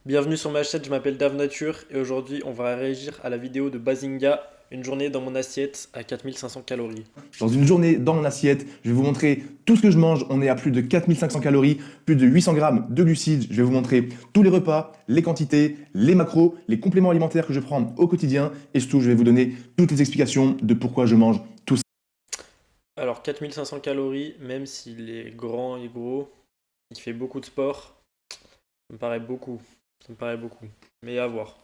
Bienvenue sur ma chaîne, je m'appelle Dave Nature et aujourd'hui on va réagir à la vidéo de Bazinga, une journée dans mon assiette à 4500 calories. Dans une journée, dans mon assiette, je vais vous montrer tout ce que je mange. On est à plus de 4500 calories, plus de 800 grammes de glucides. Je vais vous montrer tous les repas, les quantités, les macros, les compléments alimentaires que je prends au quotidien. Et surtout, je vais vous donner toutes les explications de pourquoi je mange tout ça. Alors 4500 calories, même s'il est grand et gros, il fait beaucoup de sport, ça me paraît beaucoup, ça me paraît beaucoup, mais à voir.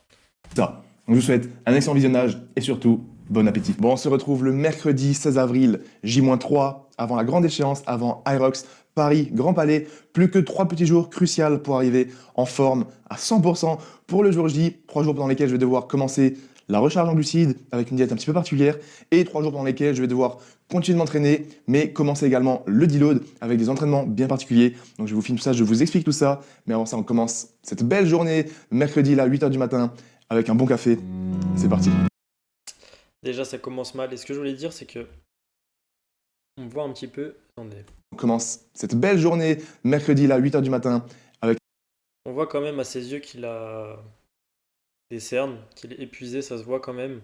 Donc, je vous souhaite un excellent visionnage et surtout, bon appétit. Bon, on se retrouve le mercredi 16 avril, J-3, avant la grande échéance, avant Irox, Paris, Grand Palais. Plus que 3 petits jours cruciaux pour arriver en forme à 100% pour le jour J. 3 jours pendant lesquels je vais devoir commencer la recharge en glucides avec une diète un petit peu particulière. Et 3 jours pendant lesquels je vais devoir continuer de m'entraîner, mais commencer également le deload avec des entraînements bien particuliers. Donc je vous filme tout ça, je vous explique tout ça. Mais avant ça, on commence cette belle journée, mercredi là, 8h du matin, avec un bon café. C'est parti. Déjà ça commence mal et ce que je voulais dire c'est que on voit un petit peu, attendez, On commence cette belle journée, mercredi là, 8h du matin, avec on voit quand même à ses yeux qu'il a des cernes, qu'il est épuisé, ça se voit quand même.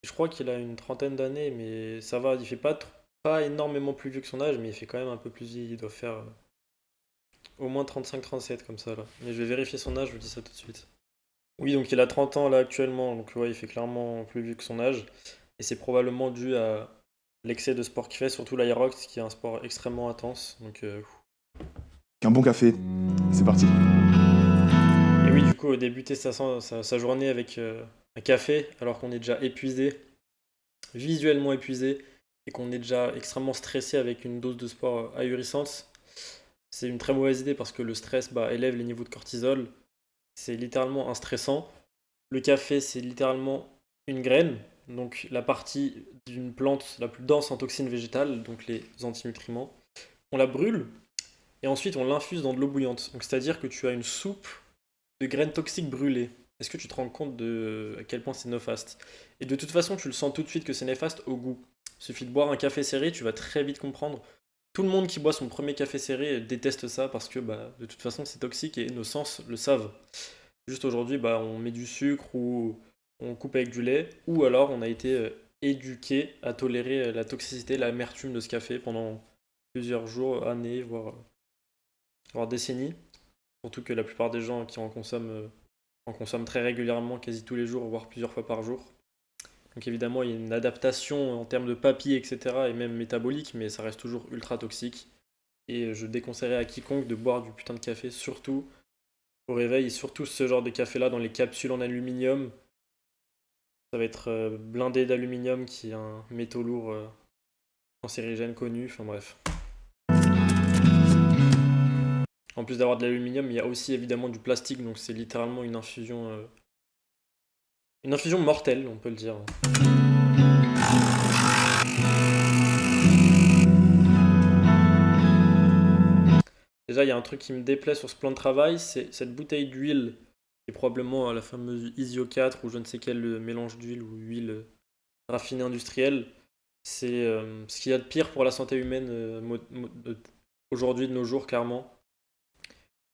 Je crois qu'il a une trentaine d'années, mais ça va, il fait pas énormément plus vieux que son âge, mais il fait quand même un peu plus vieux, il doit faire au moins 35-37 comme ça là. Mais je vais vérifier son âge, je vous dis ça tout de suite. Oui, donc il a 30 ans là actuellement, donc ouais, il fait clairement plus vieux que son âge. Et c'est probablement dû à l'excès de sport qu'il fait, surtout l'Aerox, qui est un sport extrêmement intense. Donc, un bon café. C'est parti. et oui, du coup, débuter sa journée avec un café, alors qu'on est déjà épuisé, visuellement épuisé, et qu'on est déjà extrêmement stressé avec une dose de sport ahurissante, c'est une très mauvaise idée parce que le stress élève les niveaux de cortisol. C'est littéralement un stressant. Le café, c'est littéralement une graine, donc la partie d'une plante la plus dense en toxines végétales, donc les antinutriments. On la brûle et ensuite on l'infuse dans de l'eau bouillante. Donc c'est-à-dire que tu as une soupe de graines toxiques brûlées. Est-ce que tu te rends compte de à quel point c'est néfaste? Et de toute façon, tu le sens tout de suite que c'est néfaste au goût. Il suffit de boire un café serré, tu vas très vite comprendre. Tout le monde qui boit son premier café serré déteste ça parce que de toute façon c'est toxique et nos sens le savent. Juste aujourd'hui, on met du sucre ou on coupe avec du lait, ou alors on a été éduqué à tolérer la toxicité, l'amertume de ce café pendant plusieurs jours, années, voire décennies. Surtout que la plupart des gens qui en consomment très régulièrement, quasi tous les jours, voire plusieurs fois par jour. Donc évidemment, il y a une adaptation en termes de papier, etc., et même métabolique, mais ça reste toujours ultra toxique. Et je déconseillerais à quiconque de boire du putain de café, surtout au réveil, et surtout ce genre de café-là dans les capsules en aluminium. Ça va être blindé d'aluminium, qui est un métaux lourd cancérigène connu, enfin bref. En plus d'avoir de l'aluminium, il y a aussi évidemment du plastique, donc c'est littéralement une infusion mortelle, on peut le dire. Déjà, il y a un truc qui me déplaît sur ce plan de travail, c'est cette bouteille d'huile, qui est probablement la fameuse Isio 4 ou je ne sais quel mélange d'huile ou huile raffinée industrielle. C'est ce qu'il y a de pire pour la santé humaine aujourd'hui, de nos jours, clairement.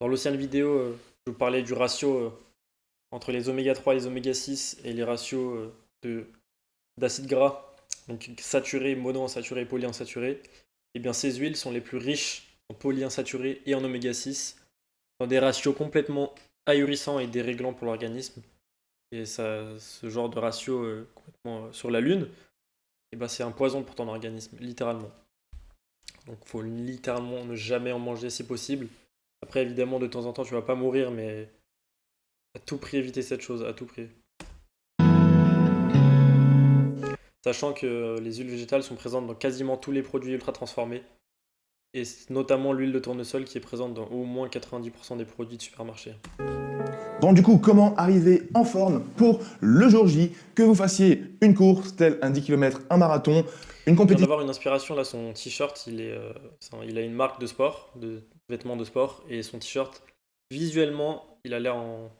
Dans l'ancienne vidéo, je vous parlais du ratio entre les oméga 3 et les oméga 6 et les ratios d'acides gras, donc saturés, monoinsaturés et polyinsaturés. Et bien ces huiles sont les plus riches en polyinsaturés et en oméga 6, dans des ratios complètement ahurissants et déréglants pour l'organisme. Et ça, ce genre de ratio complètement sur la Lune, et ben c'est un poison pour ton organisme, littéralement. Donc il faut littéralement ne jamais en manger si possible. Après, évidemment, de temps en temps, tu vas pas mourir, mais à tout prix éviter cette chose, à tout prix. Sachant que les huiles végétales sont présentes dans quasiment tous les produits ultra transformés, et notamment l'huile de tournesol qui est présente dans au moins 90% des produits de supermarché. Bon, du coup, comment arriver en forme pour le jour J, que vous fassiez une course, telle un 10 km, un marathon, une Je viens compétition. d'avoir une inspiration là, son t-shirt, il a une marque de sport, de vêtements de sport, et son t-shirt, visuellement, il a l'air en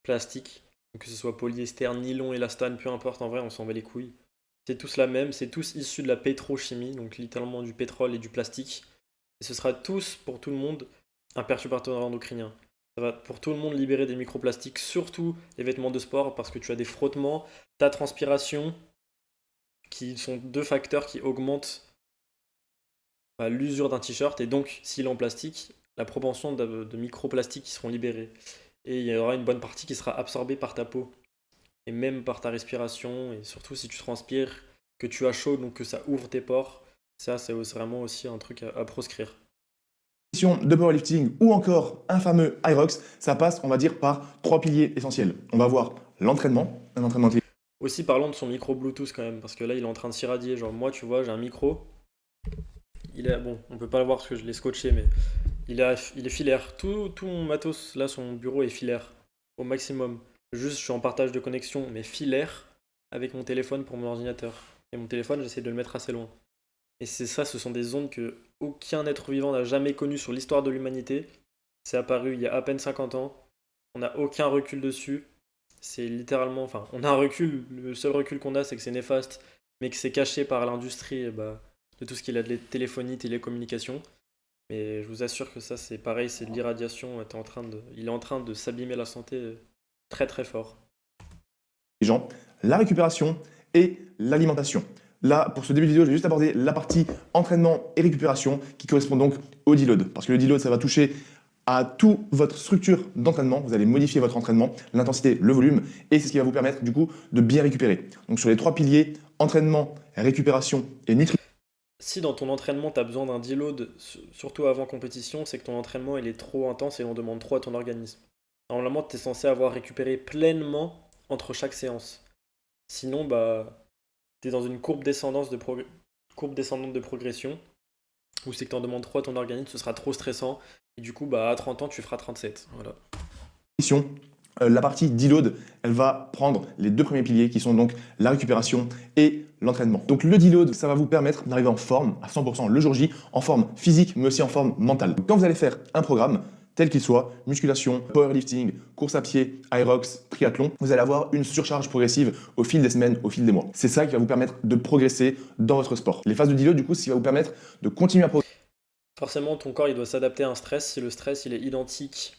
plastique, donc que ce soit polyester, nylon, élastane, peu importe, en vrai, on s'en bat les couilles. C'est tous la même, c'est tous issus de la pétrochimie, donc littéralement du pétrole et du plastique. Et ce sera tous, pour tout le monde, un perturbateur endocrinien. Ça va pour tout le monde libérer des microplastiques, surtout les vêtements de sport, parce que tu as des frottements, ta transpiration, qui sont deux facteurs qui augmentent l'usure d'un t-shirt, et donc s'il est en plastique, la propension de microplastiques qui seront libérés. Et il y aura une bonne partie qui sera absorbée par ta peau, et même par ta respiration, et surtout si tu transpires, que tu as chaud, donc que ça ouvre tes pores, ça c'est vraiment aussi un truc à proscrire. De powerlifting ou encore un fameux Hyrox, ça passe, on va dire, par 3 piliers essentiels. On va voir l'entraînement, un entraînement Aussi parlons de son micro Bluetooth quand même, parce que là il est en train de s'irradier. Genre moi, tu vois, j'ai un micro. Bon, on peut pas le voir parce que je l'ai scotché, mais il est filaire. Tout mon matos, là, son bureau est filaire au maximum. Juste, je suis en partage de connexion, mais filaire avec mon téléphone pour mon ordinateur. Et mon téléphone, j'essaie de le mettre assez loin. Et c'est ça, ce sont des ondes que aucun être vivant n'a jamais connues sur l'histoire de l'humanité. C'est apparu il y a à peine 50 ans. On n'a aucun recul dessus. C'est littéralement, enfin, on a un recul. Le seul recul qu'on a, c'est que c'est néfaste, mais que c'est caché par l'industrie de tout ce qui est de téléphonie, télécommunication. Mais je vous assure que ça, c'est pareil, c'est de l'irradiation. Il est en train de s'abîmer la santé très très fort. Les gens, la récupération et l'alimentation. Là, pour ce début de vidéo, je vais juste aborder la partie entraînement et récupération qui correspond donc au deload. Parce que le deload, ça va toucher à toute votre structure d'entraînement. Vous allez modifier votre entraînement, l'intensité, le volume, et c'est ce qui va vous permettre du coup de bien récupérer. Donc sur les 3 piliers, entraînement, récupération et nutrition. Si dans ton entraînement, tu as besoin d'un deload, surtout avant compétition, c'est que ton entraînement il est trop intense et on demande trop à ton organisme. Normalement, tu es censé avoir récupéré pleinement entre chaque séance. Sinon, tu es dans une courbe descendante de progression, où c'est que tu en demandes trop à ton organisme, ce sera trop stressant, et du coup, à 30 ans, tu feras 37. Voilà. La partie deload, elle va prendre les 2 premiers piliers qui sont donc la récupération et l'entraînement. Donc le deload, ça va vous permettre d'arriver en forme à 100% le jour J, en forme physique mais aussi en forme mentale. Donc, quand vous allez faire un programme, tel qu'il soit, musculation, powerlifting, course à pied, Hyrox, triathlon, vous allez avoir une surcharge progressive au fil des semaines, au fil des mois. C'est ça qui va vous permettre de progresser dans votre sport. Les phases de deload, du coup, c'est ce qui va vous permettre de continuer à progresser. Forcément, ton corps il doit s'adapter à un stress. Si le stress il est identique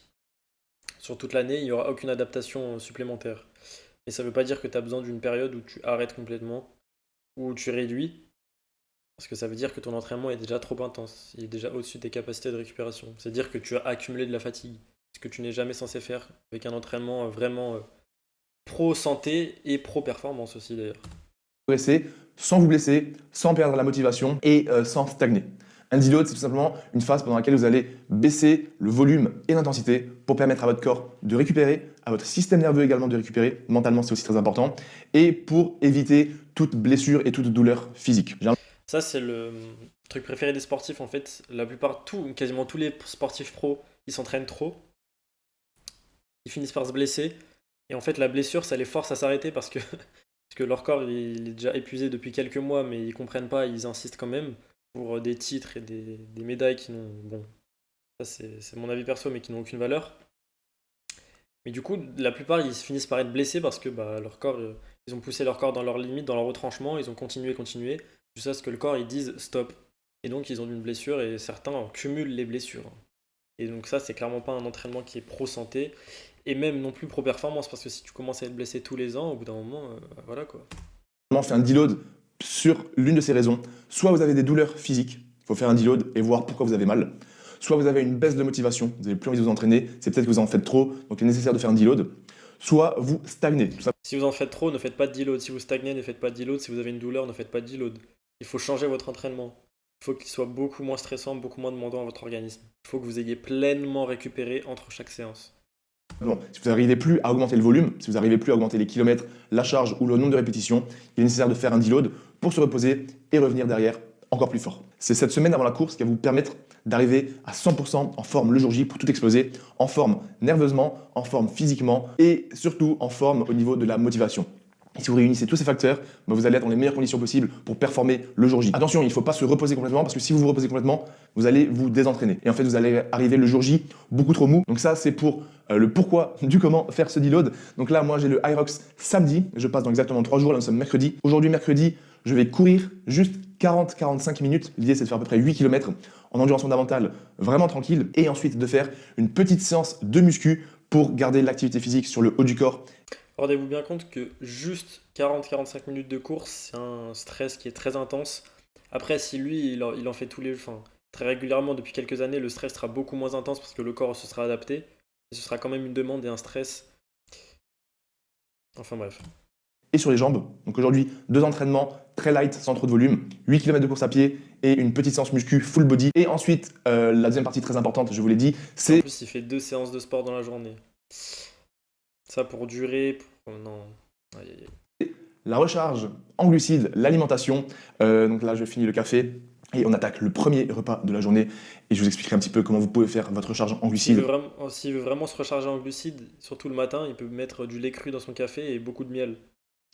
sur toute l'année, il n'y aura aucune adaptation supplémentaire. Et ça ne veut pas dire que tu as besoin d'une période où tu arrêtes complètement, ou où tu réduis, parce que ça veut dire que ton entraînement est déjà trop intense, il est déjà au-dessus de tes capacités de récupération. C'est-à-dire que tu as accumulé de la fatigue, ce que tu n'es jamais censé faire avec un entraînement vraiment pro-santé et pro-performance aussi d'ailleurs. Progresser sans vous blesser, sans perdre la motivation et sans stagner. Un deload, c'est tout simplement une phase pendant laquelle vous allez baisser le volume et l'intensité pour permettre à votre corps de récupérer, à votre système nerveux également de récupérer, mentalement c'est aussi très important, et pour éviter toute blessure et toute douleur physique. Ça, c'est le truc préféré des sportifs en fait. La plupart, quasiment tous les sportifs pros, ils s'entraînent trop, ils finissent par se blesser, et en fait la blessure, ça les force à s'arrêter parce que, parce que leur corps il est déjà épuisé depuis quelques mois, mais ils comprennent pas, ils insistent quand même pour des titres et des médailles qui n'ont... Bon, ça c'est mon avis perso, mais qui n'ont aucune valeur. Mais du coup, la plupart, ils finissent par être blessés parce que leur corps, ils ont poussé leur corps dans leurs limites, dans leur retranchement, ils ont continué, jusqu'à ce que le corps, ils disent stop. Et donc, ils ont une blessure et certains cumulent les blessures. Et donc ça, c'est clairement pas un entraînement qui est pro-santé et même non plus pro-performance parce que si tu commences à être blessé tous les ans, au bout d'un moment, voilà quoi. On fait un deload sur l'une de ces raisons. Soit vous avez des douleurs physiques, il faut faire un deload et voir pourquoi vous avez mal. Soit vous avez une baisse de motivation, vous n'avez plus envie de vous entraîner, c'est peut-être que vous en faites trop, donc il est nécessaire de faire un deload. Soit vous stagnez. Si vous en faites trop, ne faites pas de deload. Si vous stagnez, ne faites pas de deload. Si vous avez une douleur, ne faites pas de deload. Il faut changer votre entraînement. Il faut qu'il soit beaucoup moins stressant, beaucoup moins demandant à votre organisme. Il faut que vous ayez pleinement récupéré entre chaque séance. Bon, si vous n'arrivez plus à augmenter le volume, si vous n'arrivez plus à augmenter les kilomètres, la charge ou le nombre de répétitions, il est nécessaire de faire un deload pour se reposer et revenir derrière encore plus fort. C'est cette semaine avant la course qui va vous permettre d'arriver à 100% en forme le jour J pour tout exploser, en forme nerveusement, en forme physiquement et surtout en forme au niveau de la motivation. Et si vous réunissez tous ces facteurs, vous allez être dans les meilleures conditions possibles pour performer le jour J. Attention, il ne faut pas se reposer complètement parce que si vous vous reposez complètement, vous allez vous désentraîner. Et en fait, vous allez arriver le jour J beaucoup trop mou. Donc ça, c'est pour le pourquoi du comment faire ce deload. Donc là, moi, j'ai le Hyrox samedi. Je passe dans exactement 3 jours. Là, nous sommes mercredi. Aujourd'hui, mercredi, je vais courir juste 40-45 minutes. L'idée, c'est de faire à peu près 8 km en endurance fondamentale, vraiment tranquille, et ensuite de faire une petite séance de muscu pour garder l'activité physique sur le haut du corps. Rendez-vous bien compte que juste 40-45 minutes de course, c'est un stress qui est très intense. Après, si lui, il en fait enfin, très régulièrement depuis quelques années, le stress sera beaucoup moins intense parce que le corps se sera adapté. Et ce sera quand même une demande et un stress. Enfin bref. Et sur les jambes. Donc aujourd'hui, 2 entraînements très light, sans trop de volume, 8 km de course à pied et une petite séance muscu full body. Et ensuite, la deuxième partie très importante, je vous l'ai dit, Et en c'est plus, il fait 2 séances de sport dans la journée. Ça pour durer. Non. Aïe, aïe, aïe. la recharge en glucides, l'alimentation. Donc là, je finis le café et on attaque le premier repas de la journée. Et je vous expliquerai un petit peu comment vous pouvez faire votre recharge en glucides. S'il veut vraiment se recharger en glucides, surtout le matin, il peut mettre du lait cru dans son café et beaucoup de miel.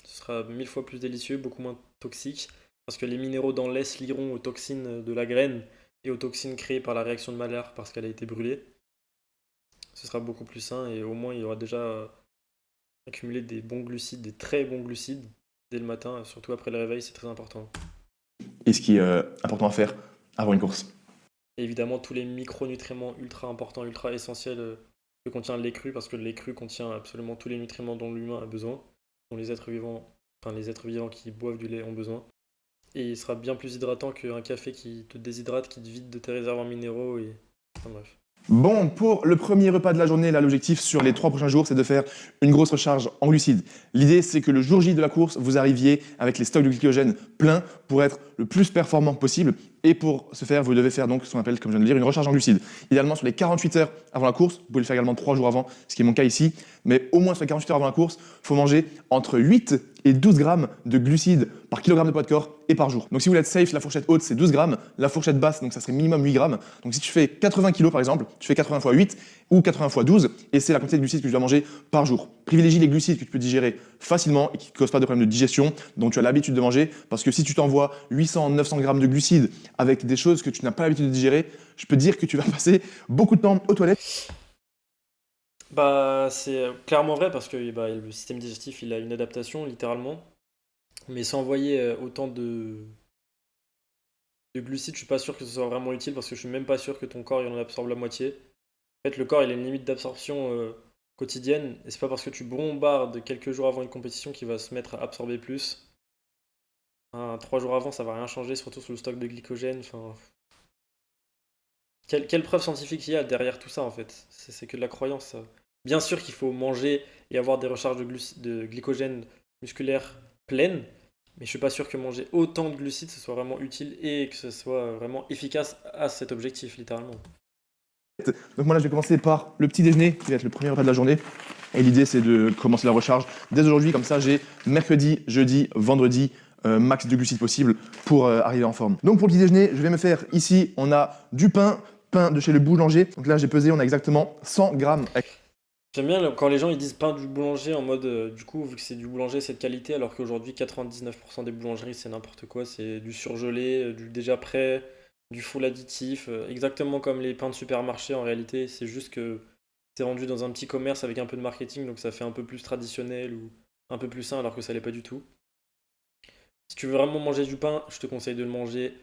Ce sera 1000 fois plus délicieux, beaucoup moins toxique, parce que les minéraux dans le lait se lieront aux toxines de la graine et aux toxines créées par la réaction de Maillard parce qu'elle a été brûlée. Ce sera beaucoup plus sain et au moins il aura déjà accumulé des bons glucides, des très bons glucides dès le matin, surtout après le réveil, c'est très important. Et ce qui est important à faire avant une course. Et évidemment, tous les micronutriments ultra importants, ultra essentiels que contient le lait cru, parce que le lait cru contient absolument tous les nutriments dont l'humain a besoin, dont les êtres vivants, enfin les êtres vivants qui boivent du lait ont besoin. Et il sera bien plus hydratant qu'un café qui te déshydrate, qui te vide de tes réserves en minéraux et. Enfin bref. Bon, pour le premier repas de la journée, là, l'objectif sur les 3 prochains jours, c'est de faire une grosse recharge en glucides. L'idée, c'est que le jour J de la course, vous arriviez avec les stocks de glycogène pleins pour être le plus performant possible. Et pour ce faire, vous devez faire donc ce qu'on appelle, comme je viens de le dire, une recharge en glucides. Idéalement, sur les 48 heures avant la course, vous pouvez le faire également 3 jours avant, ce qui est mon cas ici, mais au moins sur les 48 heures avant la course, il faut manger entre 8 et 12 grammes de glucides par kilogramme de poids de corps et par jour. Donc si vous voulez être safe, la fourchette haute, c'est 12 grammes, la fourchette basse, donc ça serait minimum 8 grammes. Donc si tu fais 80 kg par exemple, tu fais 80 x 8 ou 80 x 12, et c'est la quantité de glucides que tu dois manger par jour. Privilégie les glucides que tu peux digérer facilement et qui ne causent pas de problème de digestion, dont tu as l'habitude de manger, parce que si tu t'envoies 800-900 grammes de glucides avec des choses que tu n'as pas l'habitude de digérer, je peux te dire que tu vas passer beaucoup de temps aux toilettes. Bah, c'est clairement vrai parce que bah, le système digestif il a une adaptation littéralement. Mais s'envoyer autant de glucides, je suis pas sûr que ce soit vraiment utile parce que je suis même pas sûr que ton corps il en absorbe la moitié. En fait, le corps il a une limite d'absorption quotidienne et c'est pas parce que tu bombardes quelques jours avant une compétition qu'il va se mettre à absorber plus. 3 jours avant, ça va rien changer, surtout sur le stock de glycogène. Enfin, quelle preuve scientifique il y a derrière tout ça en fait? C'est que de la croyance, ça. Bien sûr qu'il faut manger et avoir des recharges de glycogène musculaire pleines, mais je suis pas sûr que manger autant de glucides ce soit vraiment utile et que ce soit vraiment efficace à cet objectif, littéralement. Donc moi là, je vais commencer par le petit déjeuner, qui va être le premier repas de la journée. Et l'idée, c'est de commencer la recharge dès aujourd'hui. Comme ça, j'ai mercredi, jeudi, vendredi, max de glucides possible pour arriver en forme. Donc pour le petit déjeuner, je vais me faire ici, on a du pain de chez le boulanger. Donc là, j'ai pesé, on a exactement 100 grammes. J'aime bien quand les gens ils disent pain du boulanger en mode du coup vu que c'est du boulanger c'est de qualité alors qu'aujourd'hui 99% des boulangeries c'est n'importe quoi, c'est du surgelé, du déjà prêt, du full additif, exactement comme les pains de supermarché en réalité, c'est juste que c'est vendu dans un petit commerce avec un peu de marketing donc ça fait un peu plus traditionnel ou un peu plus sain alors que ça l'est pas du tout. Si tu veux vraiment manger du pain, je te conseille de le manger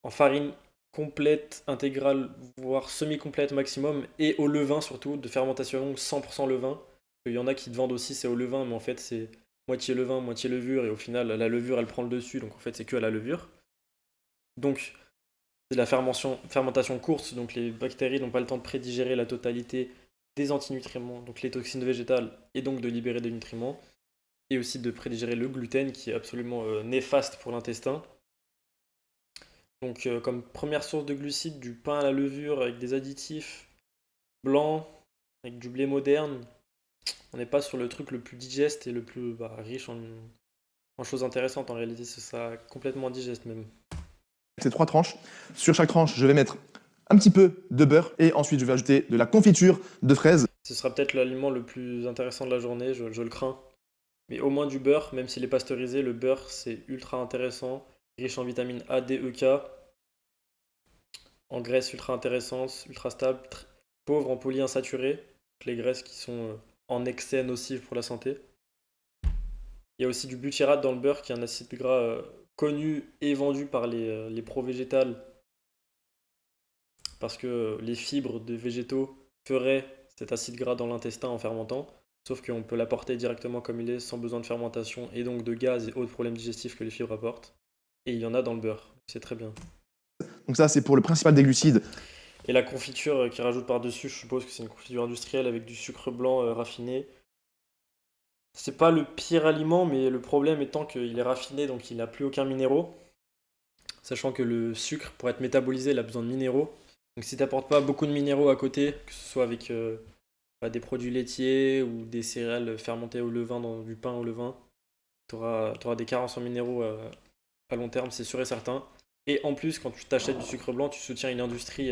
en farine complète, intégrale, voire semi-complète maximum, et au levain surtout, de fermentation 100% levain. Il y en a qui te vendent aussi c'est au levain, mais en fait c'est moitié levain, moitié levure, et au final la levure elle prend le dessus, donc en fait c'est que à la levure. Donc c'est de la fermentation courte, donc les bactéries n'ont pas le temps de prédigérer la totalité des antinutriments, donc les toxines végétales, et donc de libérer des nutriments, et aussi de prédigérer le gluten qui est absolument néfaste pour l'intestin. Donc, comme première source de glucides, du pain à la levure avec des additifs blancs, avec du blé moderne. On n'est pas sur le truc le plus digeste et le plus riche en choses intéressantes. En réalité, c'est ça complètement indigeste même. Ces 3 tranches. Sur chaque tranche, je vais mettre un petit peu de beurre et ensuite je vais ajouter de la confiture de fraises. Ce sera peut-être l'aliment le plus intéressant de la journée, je le crains. Mais au moins du beurre, même s'il est pasteurisé, le beurre c'est ultra intéressant, riche en vitamines A, D, E, K, en graisses ultra intéressantes, ultra stables, pauvre en polyinsaturés, les graisses qui sont en excès nocives pour la santé. Il y a aussi du butyrate dans le beurre qui est un acide gras connu et vendu par les pro-végétales parce que les fibres de végétaux feraient cet acide gras dans l'intestin en fermentant, sauf qu'on peut l'apporter directement comme il est, sans besoin de fermentation, et donc de gaz et autres problèmes digestifs que les fibres apportent. Et il y en a dans le beurre, c'est très bien. Donc ça, c'est pour le principal des glucides. Et la confiture qu'ils rajoutent par-dessus, je suppose que c'est une confiture industrielle avec du sucre blanc raffiné. C'est pas le pire aliment, mais le problème étant qu'il est raffiné, donc il n'a plus aucun minéraux. Sachant que le sucre, pour être métabolisé, il a besoin de minéraux. Donc si tu n'apportes pas beaucoup de minéraux à côté, que ce soit avec des produits laitiers ou des céréales fermentées au levain, dans du pain au levain, tu auras des carences en minéraux à long terme, c'est sûr et certain. Et en plus, quand tu t'achètes du sucre blanc, tu soutiens une industrie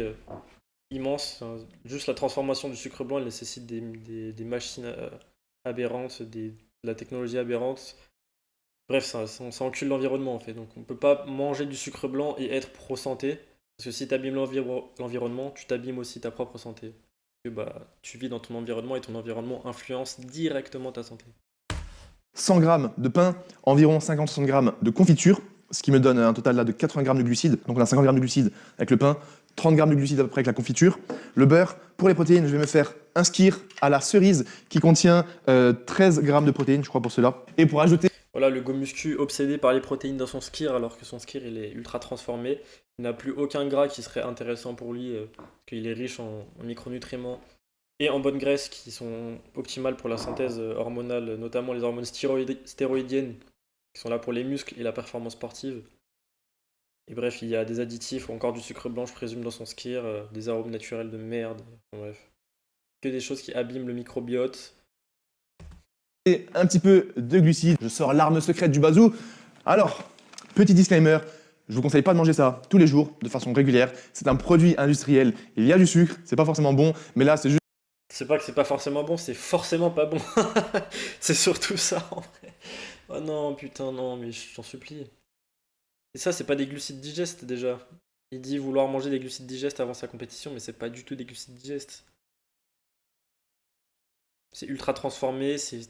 immense. Juste la transformation du sucre blanc, elle nécessite des machines aberrantes, de la technologie aberrante. Bref, ça encule l'environnement en fait. Donc on peut pas manger du sucre blanc et être pro-santé. Parce que si tu abîmes l'environnement, tu t'abîmes aussi ta propre santé. Que, bah, tu vis dans ton environnement et ton environnement influence directement ta santé. 100 grammes de pain, environ 50-60 grammes de confiture, ce qui me donne un total là de 80 grammes de glucides. Donc on a 50 grammes de glucides avec le pain, 30 grammes de glucides à peu près avec la confiture. Le beurre, pour les protéines, je vais me faire un skyr à la cerise qui contient 13 grammes de protéines, je crois pour cela. Et pour ajouter... Voilà, le go muscu obsédé par les protéines dans son skyr, alors que son skyr il est ultra transformé. Il n'a plus aucun gras qui serait intéressant pour lui, parce qu'il est riche en micronutriments et en bonnes graisses qui sont optimales pour la synthèse hormonale, notamment les hormones stéroïdiennes, qui sont là pour les muscles et la performance sportive. Et bref, il y a des additifs ou encore du sucre blanc, je présume, dans son skyr, des arômes naturels de merde. Enfin, bref, que des choses qui abîment le microbiote. Un petit peu de glucides, je sors l'arme secrète du bazou. Alors, petit disclaimer, je vous conseille pas de manger ça tous les jours, de façon régulière. C'est un produit industriel, il y a du sucre, c'est pas forcément bon, mais là c'est juste... C'est pas que c'est pas forcément bon, c'est forcément pas bon. C'est surtout ça en vrai. Oh non, putain, non, mais je t'en supplie. Et ça, c'est pas des glucides digestes déjà. Il dit vouloir manger des glucides digestes avant sa compétition, mais c'est pas du tout des glucides digestes. C'est ultra transformé, c'est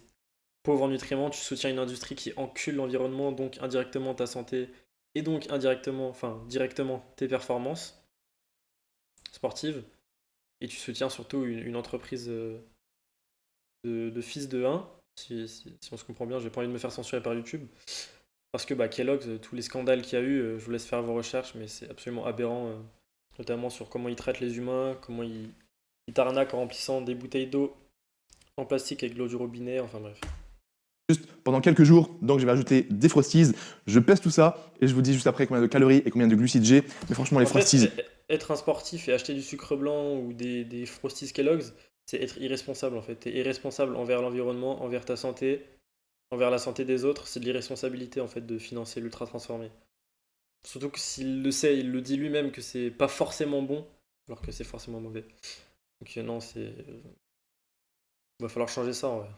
pauvre en nutriments, tu soutiens une industrie qui encule l'environnement, donc indirectement ta santé, et donc indirectement, enfin directement tes performances sportives, et tu soutiens surtout une entreprise de fils de 1, si on se comprend bien, j'ai pas envie de me faire censurer par YouTube, parce que bah, Kellogg's, tous les scandales qu'il y a eu, je vous laisse faire vos recherches, mais c'est absolument aberrant, notamment sur comment ils traitent les humains, comment ils t'arnaquent en remplissant des bouteilles d'eau en plastique avec de l'eau du robinet, enfin bref. juste pendant quelques jours, donc je vais ajouter des Frosties. Je pèse tout ça et je vous dis juste après combien de calories et combien de glucides j'ai. Mais franchement, les En fait, Frosties, être un sportif et acheter du sucre blanc ou des Frosties Kellogg's, c'est être irresponsable en fait. T'es irresponsable envers l'environnement, envers ta santé, envers la santé des autres. C'est de l'irresponsabilité en fait de financer l'ultra transformé. Surtout que s'il le sait, il le dit lui-même que c'est pas forcément bon, alors que c'est forcément mauvais. Donc non, va falloir changer ça en vrai.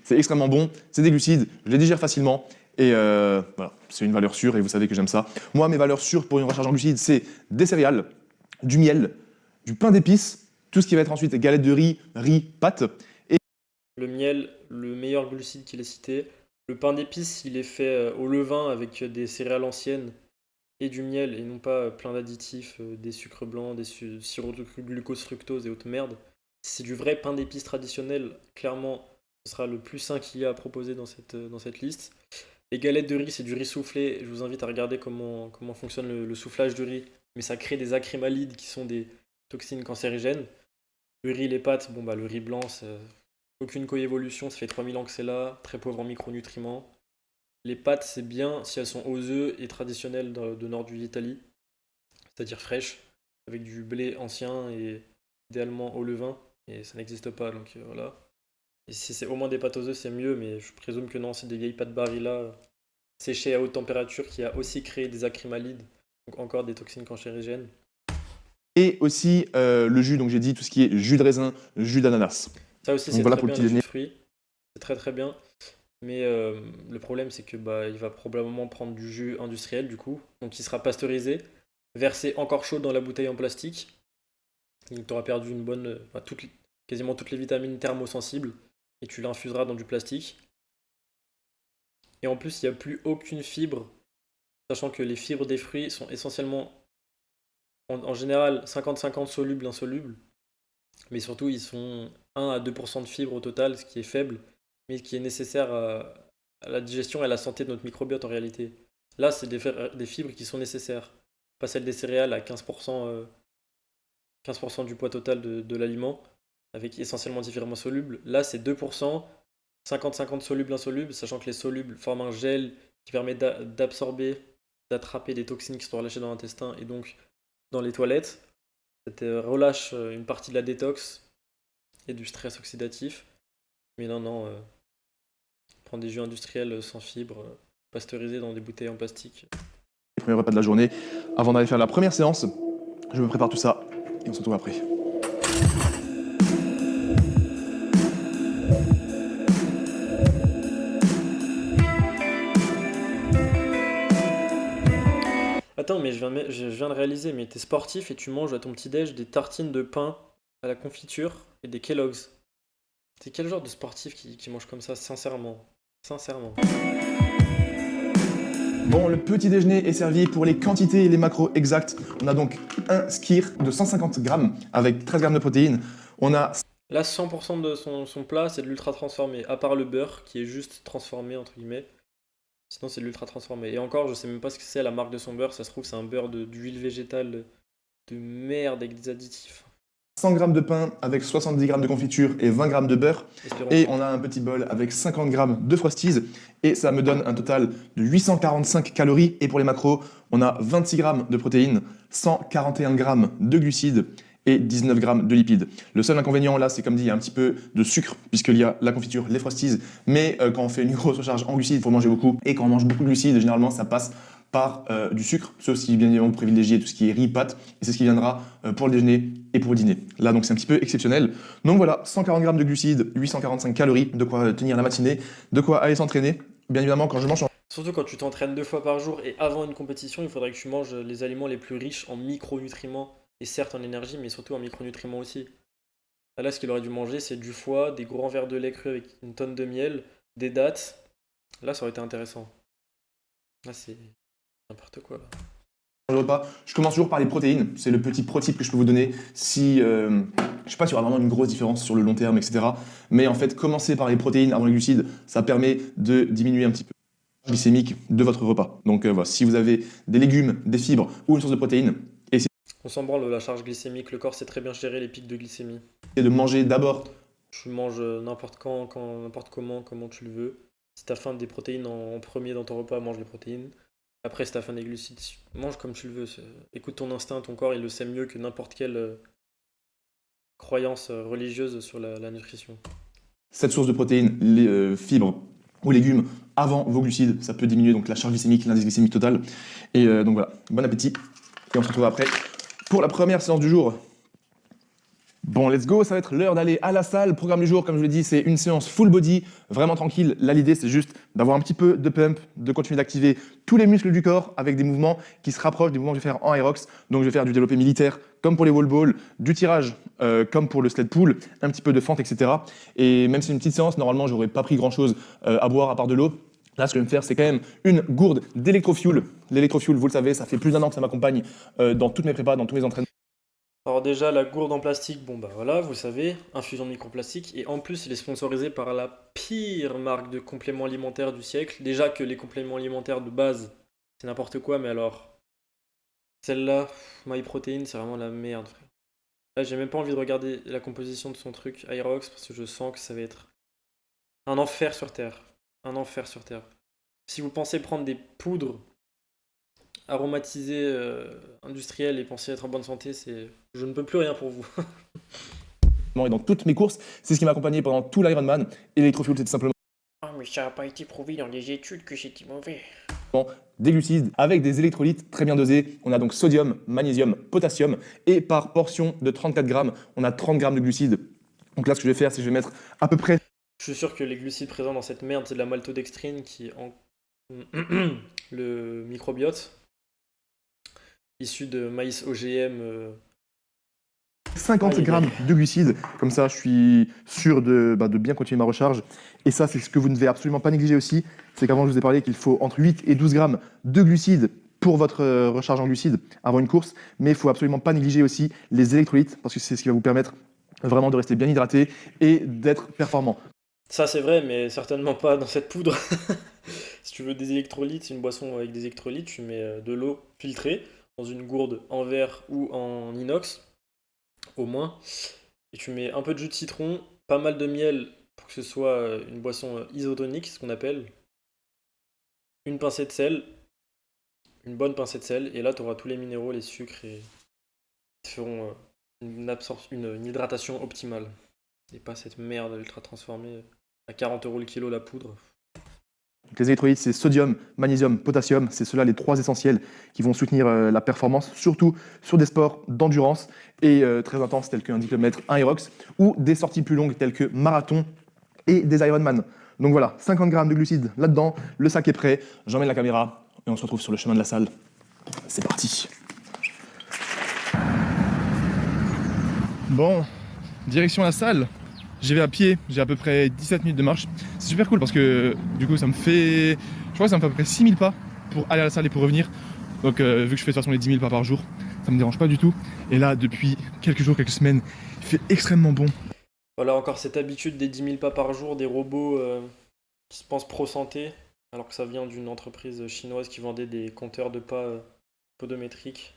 c'est extrêmement bon, c'est des glucides, je les digère facilement. Et voilà, c'est une valeur sûre et vous savez que j'aime ça. Moi, mes valeurs sûres pour une recharge en glucides, c'est des céréales, du miel, du pain d'épices, tout ce qui va être ensuite galettes de riz, pâtes. Le miel, le meilleur glucide qu'il ait cité. Le pain d'épices, il est fait au levain avec des céréales anciennes et du miel et non pas plein d'additifs, des sucres blancs, des sirops de glucose, fructose et autres merdes. Si c'est du vrai pain d'épices traditionnel, clairement, ce sera le plus sain qu'il y a à proposer dans cette liste. Les galettes de riz, c'est du riz soufflé. Je vous invite à regarder comment fonctionne le soufflage du riz. Mais ça crée des acrymalides qui sont des toxines cancérigènes. Le riz, les pâtes, bon bah le riz blanc, aucune coévolution, ça fait 3000 ans que c'est là, très pauvre en micronutriments. Les pâtes, c'est bien si elles sont aux œufs et traditionnelles de nord de l'Italie, c'est-à-dire fraîches, avec du blé ancien et idéalement au levain, et ça n'existe pas, donc voilà. Et si c'est au moins des pâtes aux œufs, c'est mieux, mais je présume que non, c'est des vieilles pâtes Barilla séchées à haute température qui a aussi créé des acrymalides, donc encore des toxines cancérigènes. Et aussi le jus, donc j'ai dit tout ce qui est jus de raisin, jus d'ananas. Ça aussi, Donc c'est voilà très pour le bien, petit les jus déjeuner. de fruits, c'est très très bien. Mais le problème, c'est que bah, il va probablement prendre du jus industriel, du coup, donc il sera pasteurisé, versé encore chaud dans la bouteille en plastique. Donc tu auras perdu une bonne, quasiment toutes les vitamines thermosensibles, et tu l'infuseras dans du plastique. Et en plus, il n'y a plus aucune fibre sachant que les fibres des fruits sont essentiellement, en général, 50-50 solubles, insolubles, mais surtout ils sont 1 à 2% de fibres au total, ce qui est faible, mais qui est nécessaire à la digestion et à la santé de notre microbiote en réalité. Là, c'est des fibres qui sont nécessaires, pas celles des céréales à 15%, 15% du poids total de l'aliment, avec essentiellement des fibres solubles. Là, c'est 2%, 50-50 solubles, insolubles, sachant que les solubles forment un gel qui permet d'absorber, d'attraper des toxines qui sont relâchées dans l'intestin et donc dans les toilettes. Ça te relâche une partie de la détox et du stress oxydatif. Mais non, non, prendre des jus industriels sans fibres, pasteurisés dans des bouteilles en plastique. Les premiers repas de la journée. Avant d'aller faire la première séance, je me prépare tout ça et on se retrouve après. Attends, mais je viens de réaliser, mais t'es sportif et tu manges à ton petit-déj des tartines de pain à la confiture et des Kellogg's. T'es quel genre de sportif qui mange comme ça, sincèrement? Sincèrement. Bon, le petit déjeuner est servi pour les quantités et les macros exacts. On a donc un skyr de 150 grammes avec 13 grammes de protéines. On a Là, 100% de son plat, c'est de l'ultra transformé, à part le beurre qui est juste transformé, entre guillemets. Sinon, c'est de l'ultra transformé. Et encore, je sais même pas ce que c'est la marque de son beurre. Ça se trouve, c'est un beurre d'huile végétale de merde avec des additifs. 100 grammes de pain avec 70 grammes de confiture et 20 grammes de beurre. Espérons. Et on a un petit bol avec 50 grammes de Frosties. Et ça me donne un total de 845 calories. Et pour les macros, on a 26 grammes de protéines, 141 grammes de glucides et 19 grammes de lipides. Le seul inconvénient là, c'est comme dit, il y a un petit peu de sucre puisqu'il y a la confiture, les Frosties. Mais quand on fait une grosse recharge en glucides, il faut manger beaucoup. Et quand on mange beaucoup de glucides, généralement, ça passe par du sucre, sauf si bien évidemment vous privilégiez tout ce qui est riz, pâtes, et c'est ce qui viendra pour le déjeuner et pour le dîner. Là donc c'est un petit peu exceptionnel. Donc voilà, 140 grammes de glucides, 845 calories, de quoi tenir la matinée, de quoi aller s'entraîner. Bien évidemment quand je mange Surtout quand tu t'entraînes 2 fois par jour et avant une compétition, il faudrait que tu manges les aliments les plus riches en micronutriments, et certes en énergie, mais surtout en micronutriments aussi. Là, ce qu'il aurait dû manger, c'est du foie, des grands verres de lait cru avec une tonne de miel, des dattes. Là, ça aurait été intéressant. Là, c'est n'importe quoi. Là. le repas, je commence toujours par les protéines. C'est le petit pro-tip que je peux vous donner si, je sais pas s'il y aura vraiment une grosse différence sur le long terme, etc. Mais en fait, commencer par les protéines avant les glucides, ça permet de diminuer un petit peu la glycémique de votre repas. Donc voilà, si vous avez des légumes, des fibres ou une source de protéines, essayez On s'en branle la charge glycémique, le corps sait très bien gérer les pics de glycémie. de manger d'abord. Tu manges n'importe quand, n'importe comment tu le veux. Si t'as faim des protéines en premier dans ton repas, mange les protéines. Après, si t'as faim des glucides, mange comme tu le veux. Écoute ton instinct, ton corps, il le sait mieux que n'importe quelle croyance religieuse sur la nutrition. Cette source de protéines, les fibres ou légumes avant vos glucides, ça peut diminuer donc la charge glycémique, l'indice glycémique total. Et donc voilà, bon appétit. Et on se retrouve après pour la première séance du jour. Bon, let's go, ça va être l'heure d'aller à la salle. Programme du jour, comme je vous l'ai dit, c'est une séance full body, vraiment tranquille. Là, l'idée, c'est juste d'avoir un petit peu de pump, de continuer d'activer tous les muscles du corps avec des mouvements qui se rapprochent des mouvements que je vais faire en aerox. Donc, je vais faire du développé militaire, comme pour les wall balls, du tirage, comme pour le sled pull, un petit peu de fente, etc. Et même si c'est une petite séance, normalement, j'aurais pas pris grand-chose à boire à part de l'eau. Là, ce que je vais me faire, c'est quand même une gourde d'électrofuel. L'électrofuel, vous le savez, ça fait plus d'1 an que ça m'accompagne dans toutes mes prépas, dans tous mes entraînements. Alors déjà, la gourde en plastique, bon bah voilà, vous savez, infusion de microplastique. Et en plus, il est sponsorisé par la pire marque de compléments alimentaires du siècle. Déjà que les compléments alimentaires de base, c'est n'importe quoi, mais alors, celle-là, MyProtein, c'est vraiment la merde, frère. Là, j'ai même pas envie de regarder la composition de son truc Aerox, parce que je sens que ça va être un enfer sur Terre. Un enfer sur Terre. Si vous pensez prendre des poudres aromatisées industrielles et pensez être en bonne santé, je ne peux plus rien pour vous. Et dans toutes mes courses, c'est ce qui m'a accompagné pendant tout l'Ironman. Et l'électrofuel, c'est tout simplement Ah, mais ça n'a pas été prouvé dans les études que c'était mauvais. des glucides avec des électrolytes très bien dosés. On a donc sodium, magnésium, potassium. Et par portion de 34 grammes, on a 30 grammes de glucides. Donc là, ce que je vais faire, c'est que je vais mettre à peu près... Je suis sûr que les glucides présents dans cette merde, c'est de la maltodextrine qui en le microbiote issu de maïs OGM. 50 grammes de glucides, comme ça je suis sûr de bien continuer ma recharge. Et ça, c'est ce que vous ne devez absolument pas négliger aussi, c'est qu'avant je vous ai parlé qu'il faut entre 8 et 12 grammes de glucides pour votre recharge en glucides avant une course, mais il faut absolument pas négliger aussi les électrolytes, parce que c'est ce qui va vous permettre vraiment de rester bien hydraté et d'être performant. Ça, c'est vrai, mais certainement pas dans cette poudre. Si tu veux des électrolytes, c'est une boisson avec des électrolytes, tu mets de l'eau filtrée dans une gourde en verre ou en inox, au moins. Et tu mets un peu de jus de citron, pas mal de miel pour que ce soit une boisson isotonique, c'est ce qu'on appelle. Une pincée de sel, une bonne pincée de sel, et là tu auras tous les minéraux, les sucres, et ils te feront une hydratation optimale. Et pas cette merde ultra transformée à 40 € le kilo la poudre. Les électrolytes, c'est sodium, magnésium, potassium, c'est ceux-là les 3 essentiels qui vont soutenir la performance, surtout sur des sports d'endurance et très intenses tels qu'un 10 km, un Aerox, ou des sorties plus longues telles que marathon et des Ironman. Donc voilà, 50 grammes de glucides là-dedans, le sac est prêt, j'emmène la caméra et on se retrouve sur le chemin de la salle. C'est parti. Bon, direction la salle. J'y vais à pied, j'ai à peu près 17 minutes de marche. C'est super cool parce que du coup ça me fait... Je crois que ça me fait à peu près 6000 pas pour aller à la salle et pour revenir. Donc vu que je fais de toute façon les 10 000 pas par jour, ça me dérange pas du tout. Et là, depuis quelques jours, quelques semaines, il fait extrêmement bon. Voilà encore cette habitude des 10 000 pas par jour, des robots qui se pensent pro-santé, alors que ça vient d'une entreprise chinoise qui vendait des compteurs de pas podométriques.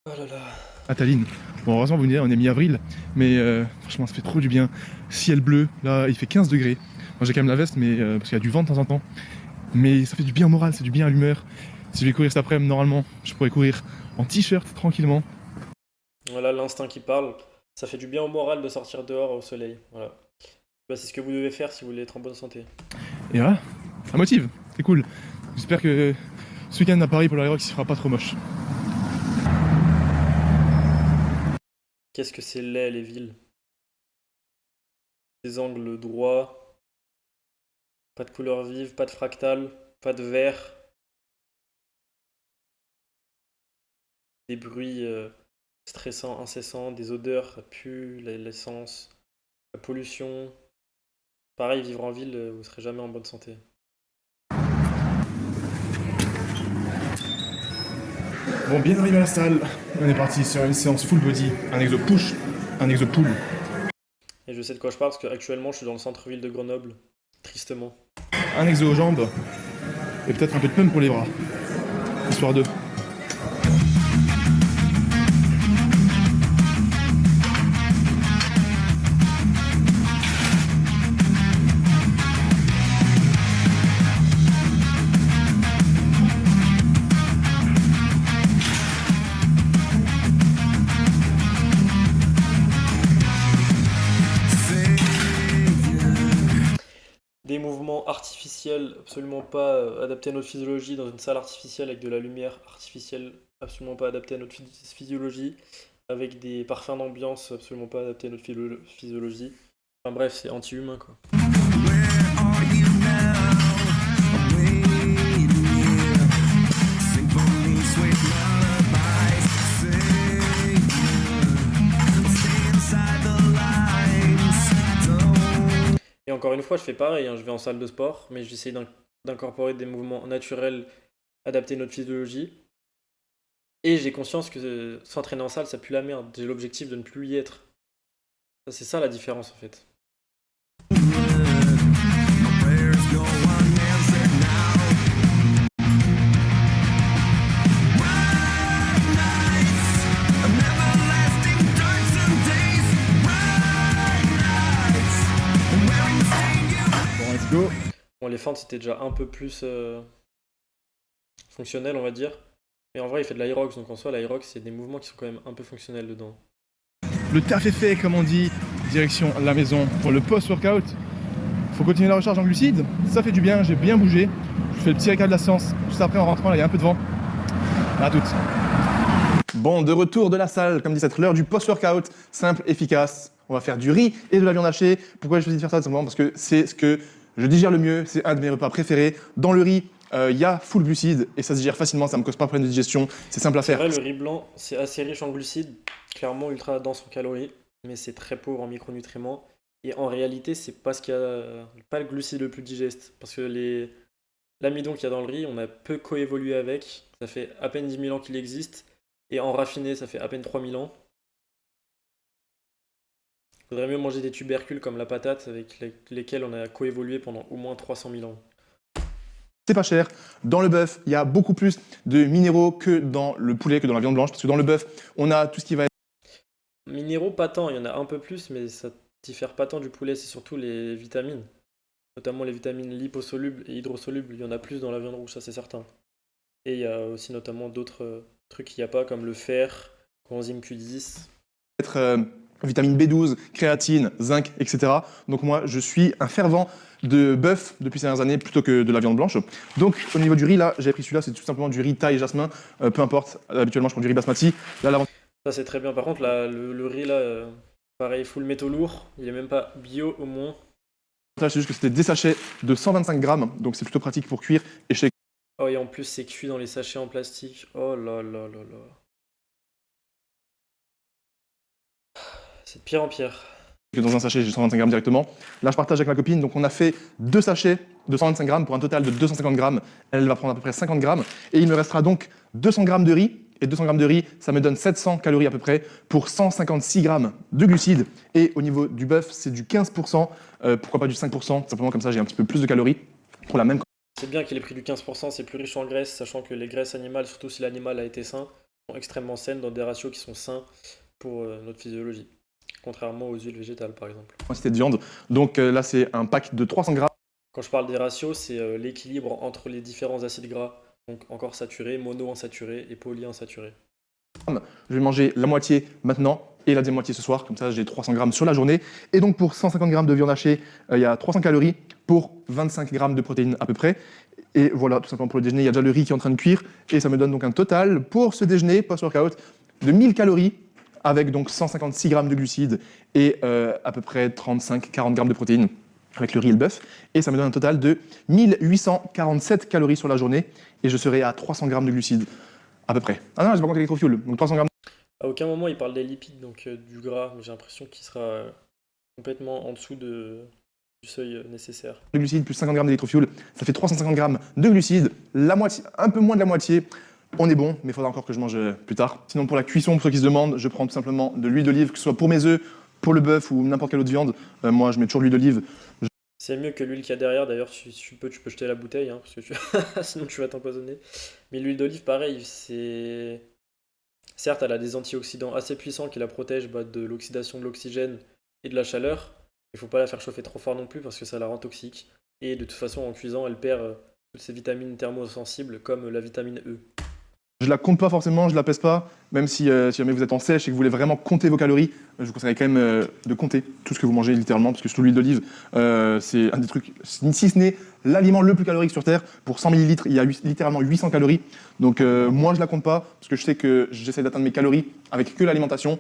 Oh là là. Ataline. Bon, heureusement, vous me direz, on est mi-avril, mais franchement, ça fait trop du bien. Ciel bleu, là, il fait 15 degrés. Moi, j'ai quand même la veste, mais parce qu'il y a du vent de temps en temps. Mais ça fait du bien au moral, c'est du bien à l'humeur. Si je vais courir cet après-midi, normalement, je pourrais courir en t-shirt tranquillement. Voilà l'instinct qui parle. Ça fait du bien au moral de sortir dehors au soleil. Voilà. Bah, c'est ce que vous devez faire si vous voulez être en bonne santé. Et voilà, ça motive, c'est cool. J'espère que ce week-end à Paris pour l'Aerox, il sera pas trop moche. Qu'est-ce que c'est laid les villes. Des angles droits, pas de couleurs vives, pas de fractales, pas de vert, des bruits stressants, incessants, des odeurs, ça pue, l'essence, la pollution. Pareil, vivre en ville, vous serez jamais en bonne santé. Bon, bien arrivé à la salle, on est parti sur une séance full body, un exo push, un exo pull. Et je sais de quoi je parle parce qu'actuellement je suis dans le centre-ville de Grenoble, tristement. Un exo aux jambes, et peut-être un peu de pump pour les bras, histoire de... Des mouvements artificiels absolument pas adaptés à notre physiologie dans une salle artificielle avec de la lumière artificielle absolument pas adaptée à notre physiologie, avec des parfums d'ambiance absolument pas adaptés à notre physiologie. Enfin bref, c'est anti-humain quoi. Et encore une fois, je fais pareil, hein, je vais en salle de sport, mais j'essaie d'incorporer des mouvements naturels adaptés à notre physiologie. Et j'ai conscience que s'entraîner en salle, ça pue la merde. J'ai l'objectif de ne plus y être. C'est ça la différence en fait. Bon, let's go. Bon, les fentes c'était déjà un peu plus fonctionnel, on va dire. Mais en vrai, il fait de l'Aerox, donc en soi, l'Aerox, c'est des mouvements qui sont quand même un peu fonctionnels dedans. Le taf est fait, comme on dit, direction la maison pour le post-workout. Faut continuer la recharge en glucides, ça fait du bien, j'ai bien bougé. Je fais le petit récap de la séance, juste après en rentrant, là il y a un peu de vent. À toutes. Bon, de retour de la salle, comme dit, c'est l'heure du post-workout, simple, efficace. On va faire du riz et de la viande hachée. Pourquoi j'ai choisi de faire ça? Tout simplement parce que c'est ce que je digère le mieux, c'est un de mes repas préférés. Dans le riz, il y a full glucides et ça se digère facilement, ça me cause pas de problème de digestion, c'est simple à C'est faire. vrai, le riz blanc, c'est assez riche en glucides, clairement ultra dense en calories, mais c'est très pauvre en micronutriments. Et en réalité, c'est pas ce qu'il y a, pas le glucide le plus digeste, parce que L'amidon qu'il y a dans le riz, on a peu coévolué avec. Ça fait à peine 10 000 ans qu'il existe. Et en raffiné, ça fait à peine 3 000 ans. Faudrait mieux manger des tubercules comme la patate avec lesquels on a coévolué pendant au moins 300 000 ans. C'est pas cher. Dans le bœuf, il y a beaucoup plus de minéraux que dans le poulet, que dans la viande blanche, parce que dans le bœuf, on a tout ce qui va être Minéraux, pas tant, il y en a un peu plus, mais ça diffère pas tant du poulet, c'est surtout les vitamines. Notamment les vitamines liposolubles et hydrosolubles, il y en a plus dans la viande rouge, ça c'est certain. Et il y a aussi notamment d'autres trucs qu'il n'y a pas, comme le fer, coenzyme Q10. vitamine B12, créatine, zinc, etc. Donc moi, je suis un fervent de bœuf depuis ces dernières années plutôt que de la viande blanche. Donc au niveau du riz, là, j'ai pris celui-là, c'est tout simplement du riz thaï jasmin, peu importe, habituellement je prends du riz basmati. Là, l'avantage, Ça c'est très bien. Par contre, là, le riz, là, pareil, full métaux lourd, il est même pas bio au moins. c'est juste que c'était des sachets de 125 grammes, donc c'est plutôt pratique pour cuire. Et je sais Oh, et en plus, c'est cuit dans les sachets en plastique. Oh là là là là. C'est de pire en pire. que dans un sachet, j'ai 125 grammes directement. Là, je partage avec ma copine, donc on a fait 2 sachets de 125 grammes pour un total de 250 grammes. Elle va prendre à peu près 50 grammes. Et il me restera donc 200 grammes de riz. Et 200 grammes de riz, ça me donne 700 calories à peu près pour 156 grammes de glucides. Et au niveau du bœuf, c'est du 15%, pourquoi pas du 5%, simplement comme ça j'ai un petit peu plus de calories pour la même. C'est bien qu'il ait pris du 15%, c'est plus riche en graisses, sachant que les graisses animales, surtout si l'animal a été sain, sont extrêmement saines dans des ratios qui sont sains pour notre physiologie. Contrairement aux huiles végétales, par exemple. Quantité de viande. Donc là, c'est un pack de 300 grammes. Quand je parle des ratios, c'est l'équilibre entre les différents acides gras, donc encore saturés, mono-insaturés et polyinsaturés. Je vais manger la moitié maintenant et la deuxième moitié ce soir, comme ça j'ai 300 grammes sur la journée. Et donc pour 150 grammes de viande hachée, il y a 300 calories pour 25 grammes de protéines à peu près. Et voilà, tout simplement pour le déjeuner, il y a déjà le riz qui est en train de cuire. Et ça me donne donc un total pour ce déjeuner post-workout de 1000 calories avec donc 156 grammes de glucides et à peu près 35-40 grammes de protéines avec le riz et le bœuf. Et ça me donne un total de 1847 calories sur la journée et je serai à 300 grammes de glucides à peu près. Ah non, j'ai pas compté l'électrofuel, donc 300 grammes À aucun moment il parle des lipides, donc du gras, mais j'ai l'impression qu'il sera complètement en dessous du seuil nécessaire. de glucides plus 50 grammes d'électrofuel, ça fait 350 grammes de glucides, la moitié, un peu moins de la moitié. On est bon, mais il faudra encore que je mange plus tard. Sinon, pour la cuisson, pour ceux qui se demandent, je prends tout simplement de l'huile d'olive, que ce soit pour mes œufs, pour le bœuf ou n'importe quelle autre viande. Moi, je mets toujours de l'huile d'olive. C'est mieux que l'huile qu'il y a derrière, d'ailleurs, si tu peux jeter la bouteille, hein, parce que sinon tu vas t'empoisonner. Mais l'huile d'olive, pareil, c'est. Certes, elle a des antioxydants assez puissants qui la protègent de l'oxydation de l'oxygène et de la chaleur. Il faut pas la faire chauffer trop fort non plus parce que ça la rend toxique. Et de toute façon, en cuisant, elle perd toutes ses vitamines thermosensibles comme la vitamine E. Je la compte pas forcément, je la pèse pas, même si jamais vous êtes en sèche et que vous voulez vraiment compter vos calories, je vous conseillerais quand même de compter tout ce que vous mangez littéralement, parce que surtout l'huile d'olive, c'est un des trucs, si ce n'est l'aliment le plus calorique sur Terre. Pour 100 millilitres, il y a littéralement 800 calories. Donc moi, je la compte pas, parce que je sais que j'essaie d'atteindre mes calories avec que l'alimentation.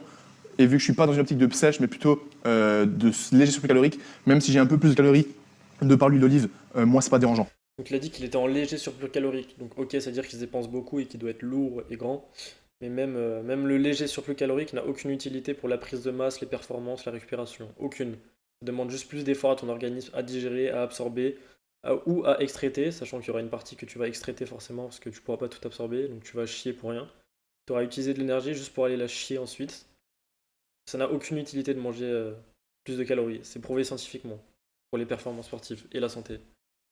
Et vu que je suis pas dans une optique de sèche, mais plutôt de léger surplus calorique, même si j'ai un peu plus de calories de par l'huile d'olive, moi, c'est pas dérangeant. Donc il a dit qu'il était en léger surplus calorique. Donc ok, c'est-à-dire qu'il se dépense beaucoup et qu'il doit être lourd et grand. Mais même le léger surplus calorique n'a aucune utilité pour la prise de masse, les performances, la récupération. Aucune. Ça demande juste plus d'efforts à ton organisme à digérer, à absorber ou à excréter, sachant qu'il y aura une partie que tu vas excréter forcément parce que tu pourras pas tout absorber, donc tu vas chier pour rien. Tu auras utilisé de l'énergie juste pour aller la chier ensuite. Ça n'a aucune utilité de manger plus de calories. C'est prouvé scientifiquement pour les performances sportives et la santé.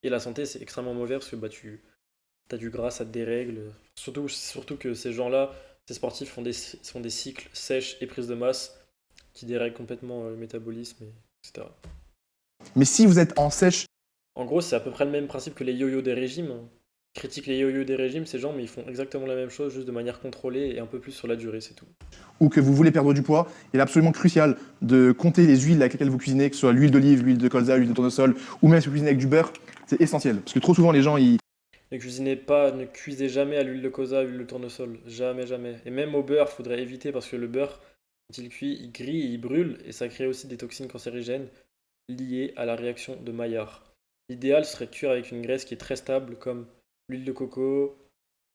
Et la santé, c'est extrêmement mauvais parce que tu as du gras, ça te dérègle. Surtout que ces gens-là, ces sportifs font des cycles sèches et prise de masse qui dérèglent complètement le métabolisme, etc. Mais si vous êtes en sèche, En gros, c'est à peu près le même principe que les yo-yo des régimes. Ils critiquent les yo-yo des régimes, ces gens, mais ils font exactement la même chose, juste de manière contrôlée et un peu plus sur la durée, c'est tout. ou que vous voulez perdre du poids, il est absolument crucial de compter les huiles avec lesquelles vous cuisinez, que ce soit l'huile d'olive, l'huile de colza, l'huile de tournesol, ou même si vous cuisinez avec du beurre, c'est essentiel. Parce que trop souvent, les gens, Ne cuisez jamais à l'huile de colza, à l'huile de tournesol. Jamais, jamais. Et même au beurre, faudrait éviter parce que le beurre, quand il cuit, il grille et il brûle et ça crée aussi des toxines cancérigènes liées à la réaction de Maillard. L'idéal serait de cuire avec une graisse qui est très stable comme l'huile de coco.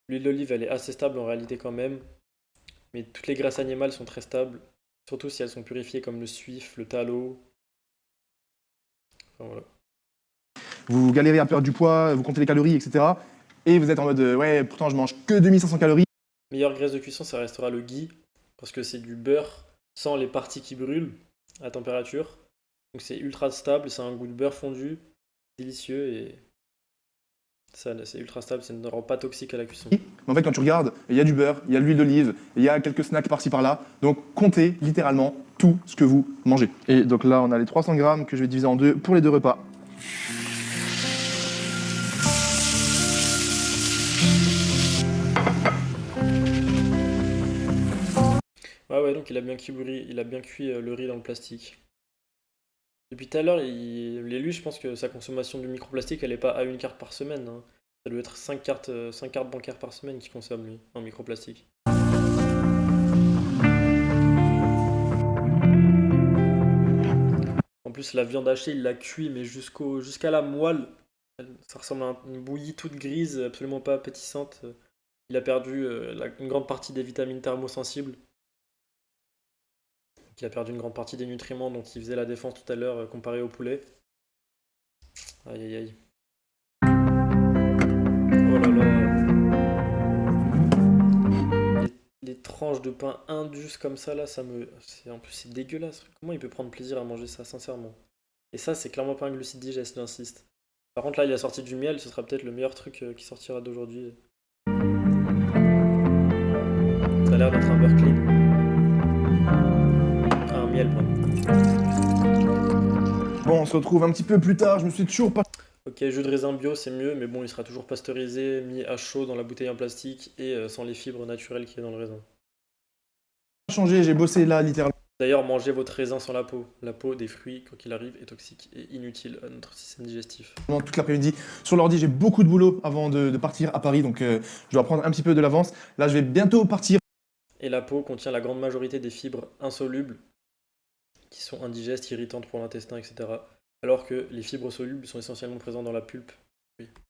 L'huile d'olive, elle est assez stable en réalité quand même. Mais toutes les graisses animales sont très stables, surtout si elles sont purifiées comme le suif, le tallow. Enfin, voilà. vous galérez à perdre du poids, vous comptez les calories, etc. Et vous êtes en mode ouais, pourtant je mange que 2500 calories. Meilleure graisse de cuisson, ça restera le ghee, parce que c'est du beurre sans les parties qui brûlent à température. Donc c'est ultra stable, c'est un goût de beurre fondu, délicieux et ça, c'est ultra stable, ça ne rend pas toxique à la cuisson. Mais en fait, quand tu regardes, il y a du beurre, il y a de l'huile d'olive, il y a quelques snacks par-ci par-là. Donc comptez littéralement tout ce que vous mangez. Et donc là, on a les 300 grammes que je vais diviser en deux pour les 2 repas. Ouais, donc il a bien cuit le riz dans le plastique. Depuis tout à l'heure, l'élu, je pense que sa consommation du microplastique, elle est pas à une carte par semaine, hein. Ça doit être 5 cartes bancaires par semaine qu'il consomme, lui, en microplastique. En plus, la viande hachée, il l'a cuit, mais jusqu'à la moelle. Ça ressemble à une bouillie toute grise, absolument pas appétissante. Il a perdu une grande partie des vitamines thermosensibles. Il a perdu une grande partie des nutriments dont il faisait la défense tout à l'heure comparé au poulet. Aïe aïe aïe. Oh là là. Les tranches de pain indus comme ça là, en plus c'est dégueulasse. Comment il peut prendre plaisir à manger ça, sincèrement? Et ça, c'est clairement pas un glucide digeste, j'insiste. Par contre là, il a sorti du miel, ce sera peut-être le meilleur truc qui sortira d'aujourd'hui. Ça a l'air d'être un beurre clean. Un miel, pardon. Bon, on se retrouve un petit peu plus tard, je me suis toujours pas Ok, jus de raisin bio, c'est mieux, mais bon, il sera toujours pasteurisé, mis à chaud dans la bouteille en plastique et sans les fibres naturelles qu'il y a dans le raisin. changé, j'ai bossé là littéralement D'ailleurs, mangez votre raisin sans la peau. La peau des fruits, quoi qu'il arrive, est toxique et inutile à notre système digestif. toute l'après-midi. Sur l'ordi, j'ai beaucoup de boulot avant de partir à Paris, donc je dois prendre un petit peu de l'avance. Là, je vais bientôt partir. Et la peau contient la grande majorité des fibres insolubles, qui sont indigestes, irritantes pour l'intestin, etc. Alors que les fibres solubles sont essentiellement présentes dans la pulpe.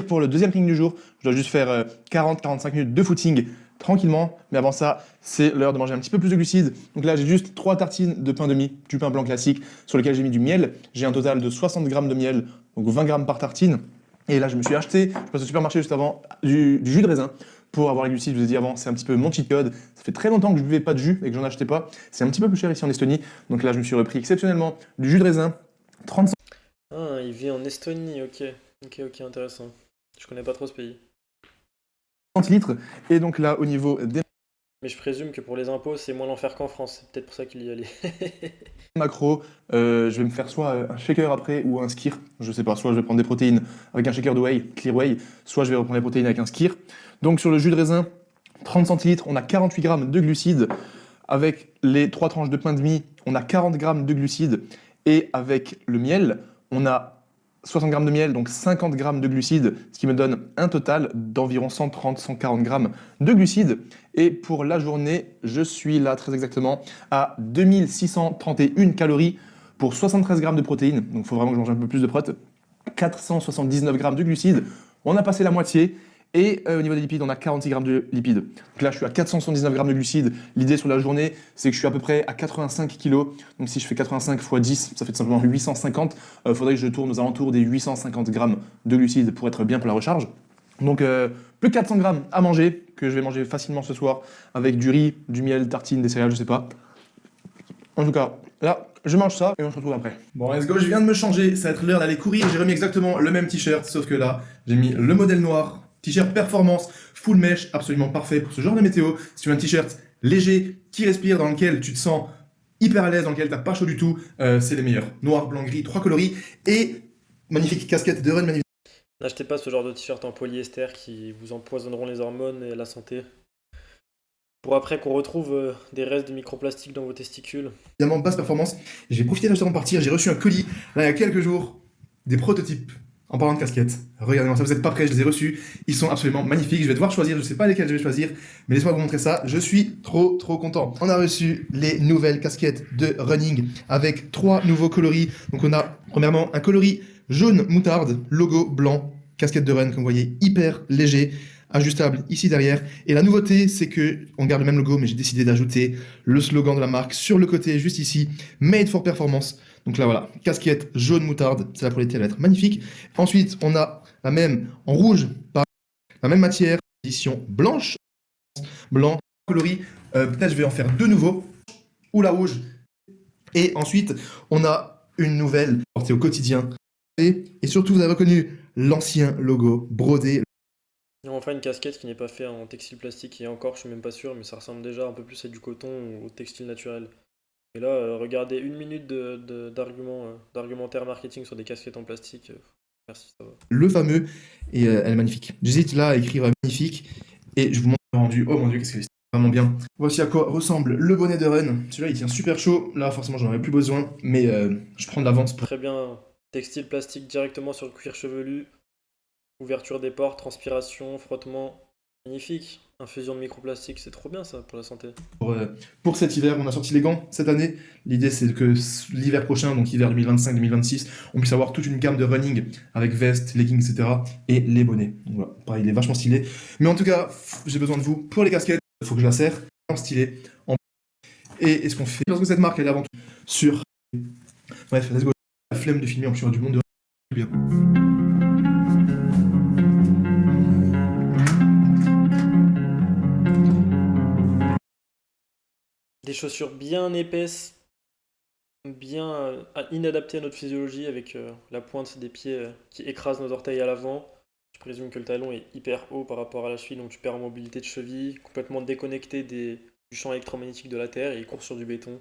Pour le deuxième training du jour, je dois juste faire 40-45 minutes de footing tranquillement. Mais avant ça, c'est l'heure de manger un petit peu plus de glucides. Donc là, j'ai juste 3 tartines de pain de mie, du pain blanc classique, sur lequel j'ai mis du miel. J'ai un total de 60 grammes de miel, donc 20 grammes par tartine. Et là, je me suis acheté, je passe au supermarché juste avant, du jus de raisin pour avoir les glucides. Je vous ai dit avant, c'est un petit peu mon cheat code. Ça fait très longtemps que je ne buvais pas de jus et que j'en achetais pas. C'est un petit peu plus cher ici en Estonie. Donc là, je me suis repris exceptionnellement du jus de raisin, 30 Ah, il vit en Estonie, ok. Ok, intéressant. Je connais pas trop ce pays. centilitres. Et donc là, au niveau des Mais je présume que pour les impôts, c'est moins l'enfer qu'en France. C'est peut-être pour ça qu'il y allait. macros, je vais me faire soit un shaker après ou un skir. Je sais pas, soit je vais prendre des protéines avec un shaker de whey, clear whey, soit je vais reprendre les protéines avec un skir. Donc sur le jus de raisin, 30 centilitres, on a 48 grammes de glucides. Avec les 3 tranches de pain de mie, on a 40 grammes de glucides. Et avec le miel, on a 60 grammes de miel, donc 50 grammes de glucides, ce qui me donne un total d'environ 130-140 grammes de glucides. Et pour la journée, je suis là très exactement à 2631 calories pour 73 grammes de protéines. Donc il faut vraiment que je mange un peu plus de protéines. 479 grammes de glucides. On a passé la moitié. Et au niveau des lipides, on a 46 grammes de lipides. Donc là, je suis à 479 grammes de glucides. L'idée sur la journée, c'est que je suis à peu près à 85 kilos. Donc si je fais 85 x 10, ça fait tout simplement 850. Il faudrait que je tourne aux alentours des 850 grammes de glucides pour être bien pour la recharge. Donc plus de 400 grammes à manger, que je vais manger facilement ce soir, avec du riz, du miel, tartines, des céréales, je sais pas. En tout cas, là, je mange ça et on se retrouve après. Bon, let's go, je viens de me changer. Ça va être l'heure d'aller courir. J'ai remis exactement le même t-shirt, sauf que là, j'ai mis le modèle noir. T-shirt performance, full mèche, absolument parfait pour ce genre de météo. Si tu veux un t-shirt léger, qui respire, dans lequel tu te sens hyper à l'aise, dans lequel t'as pas chaud du tout, c'est les meilleurs. Noir, blanc, gris, 3 coloris et magnifique casquette de run magnifique. N'achetez pas ce genre de t-shirt en polyester qui vous empoisonneront les hormones et la santé. Pour après qu'on retrouve des restes de microplastiques dans vos testicules. Évidemment, basse performance. J'ai profité de juste avant de partir, j'ai reçu un colis, là, il y a quelques jours, des prototypes. En parlant de casquettes, regardez-moi ça, vous n'êtes pas prêts, je les ai reçus, ils sont absolument magnifiques, je vais devoir choisir, je ne sais pas lesquels je vais choisir, mais laissez-moi vous montrer ça, je suis trop content. On a reçu les nouvelles casquettes de running avec 3 nouveaux coloris, donc on a premièrement un coloris jaune moutarde, logo blanc, casquette de run, comme vous voyez, hyper léger, ajustable ici derrière, et la nouveauté c'est que on garde le même logo, mais j'ai décidé d'ajouter le slogan de la marque sur le côté, juste ici, Made for Performance. Donc là, voilà, casquette jaune moutarde, c'est là pour l'été, elle va être magnifique. Ensuite, on a la même en rouge, la même matière, édition blanche, blanc, coloris. Peut-être je vais en faire deux nouveaux, ou la rouge. Et ensuite, on a une nouvelle portée au quotidien. Et surtout, vous avez reconnu l'ancien logo brodé. Et enfin, une casquette qui n'est pas faite en textile plastique, et encore, je suis même pas sûr, mais ça ressemble déjà un peu plus à du coton ou au textile naturel. Et là, regardez une minute d'argumentaire marketing sur des casquettes en plastique. Merci, ça va. Le fameux, et elle est magnifique. J'hésite là à écrire magnifique, et je vous montre le rendu. Oh mon dieu, qu'est-ce que c'est vraiment bien. Voici à quoi ressemble le bonnet de Run. Celui-là, il tient super chaud. Là, forcément, j'en aurais plus besoin, mais je prends de l'avance pour... Très bien, textile plastique directement sur le cuir chevelu, ouverture des pores, transpiration, frottement, magnifique. Infusion de microplastique, c'est trop bien ça pour la santé. Pour cet hiver, on a sorti les gants cette année. L'idée, c'est que l'hiver prochain, donc hiver 2025-2026, on puisse avoir toute une gamme de running avec veste, leggings, etc. et les bonnets. Donc voilà, pareil, il est vachement stylé. Mais en tout cas, j'ai besoin de vous pour les casquettes. Il faut que je la serre en stylé. Et ce qu'on fait, parce que cette marque, elle est avant tout sur... Bref, let's go. La flemme de filmer en plus du monde de... Bien. Des chaussures bien épaisses, bien inadaptées à notre physiologie, avec la pointe des pieds qui écrase nos orteils à l'avant. Je présume que le talon est hyper haut par rapport à la cheville, donc tu perds en mobilité de cheville, complètement déconnecté du champ électromagnétique de la Terre, et il court sur du béton.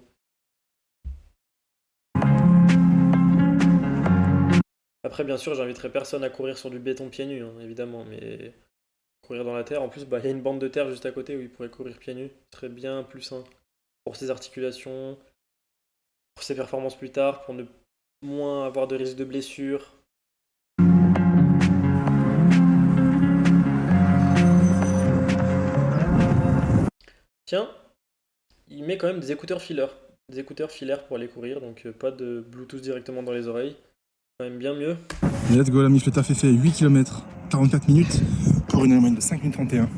Après, bien sûr, j'inviterai personne à courir sur du béton pieds nus, hein, évidemment, mais courir dans la terre, en plus, bah, il y a une bande de terre juste à côté où il pourrait courir pieds nus. Ce serait bien plus sain pour ses articulations, pour ses performances plus tard, pour ne moins avoir de risque de blessure. Tiens, il met quand même des écouteurs filaires. Des écouteurs filaires pour aller courir, donc pas de Bluetooth directement dans les oreilles. Quand même bien mieux. Let's go, la Miss, le taf est fait. 8 km, 44 minutes pour une moyenne de 5 minutes 31.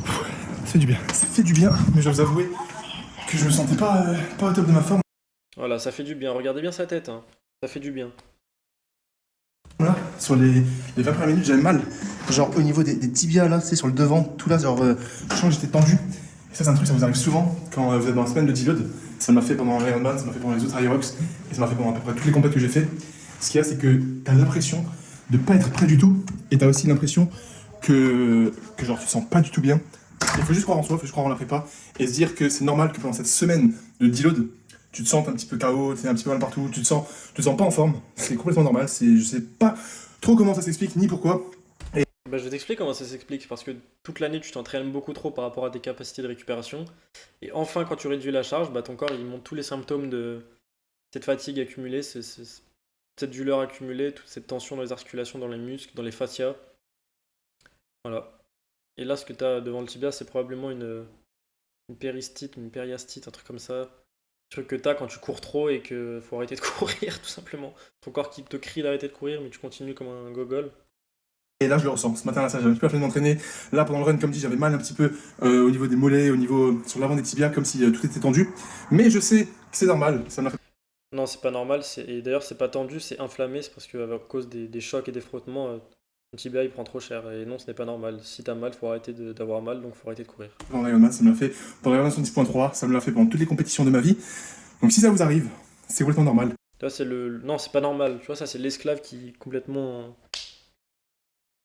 Ça fait du bien, ça fait du bien, mais je dois vous avouer que je me sentais pas au top de ma forme. Voilà, ça fait du bien. Regardez bien sa tête, hein. Ça fait du bien. Là, sur les 20 premières minutes, j'avais mal. Genre au niveau des tibias, là, c'est sur le devant, tout là, genre, je sens que j'étais tendu. Et ça, c'est un truc, ça vous arrive souvent quand vous êtes dans la semaine de deload. Ça m'a fait pendant l'Ironman, ça m'a fait pendant les autres Aerox, et ça m'a fait pendant à peu près toutes les compètes que j'ai fait. Ce qu'il y a, c'est que t'as l'impression de pas être prêt du tout, et t'as aussi l'impression que genre tu te sens pas du tout bien. Il faut juste croire en soi, il faut juste croire en la prépa, et se dire que c'est normal que pendant cette semaine de deload, tu te sens un petit peu KO, tu es un petit peu mal partout, tu te sens pas en forme. C'est complètement normal, je sais pas trop comment ça s'explique, ni pourquoi. Bah, je vais t'expliquer comment ça s'explique, parce que toute l'année tu t'entraînes beaucoup trop par rapport à tes capacités de récupération, et enfin quand tu réduis la charge, bah, ton corps il montre tous les symptômes de cette fatigue accumulée, cette douleur accumulée, toute cette tension dans les articulations, dans les muscles, dans les fascias. Voilà. Et là ce que tu as devant le tibia c'est probablement une péristite, une périastite, un truc comme ça. Un truc que tu as quand tu cours trop et que faut arrêter de courir tout simplement. Ton corps qui te crie d'arrêter de courir mais tu continues comme un gogol. Et là, je le ressens. Ce matin, là, ça, j'avais un petit peu la flemme d'entraîner. Là, pendant le run, comme dit, j'avais mal un petit peu au niveau des mollets, sur l'avant des tibias, comme si tout était tendu. Mais je sais que c'est normal. Ça m'a fait... Non, c'est pas normal. Et d'ailleurs, c'est pas tendu, c'est inflammé. C'est parce qu'à cause des chocs et des frottements, ton tibia il prend trop cher. Et non, ce n'est pas normal. Si t'as mal, faut arrêter d'avoir mal, donc faut arrêter de courir. Pendant l'Ironman, ça me l'a fait. Pendant l'Ironman 70.3, ça me l'a fait pendant toutes les compétitions de ma vie. Donc si ça vous arrive, c'est complètement normal. Là, non, c'est pas normal. Tu vois, ça, c'est l'esclave qui est complètement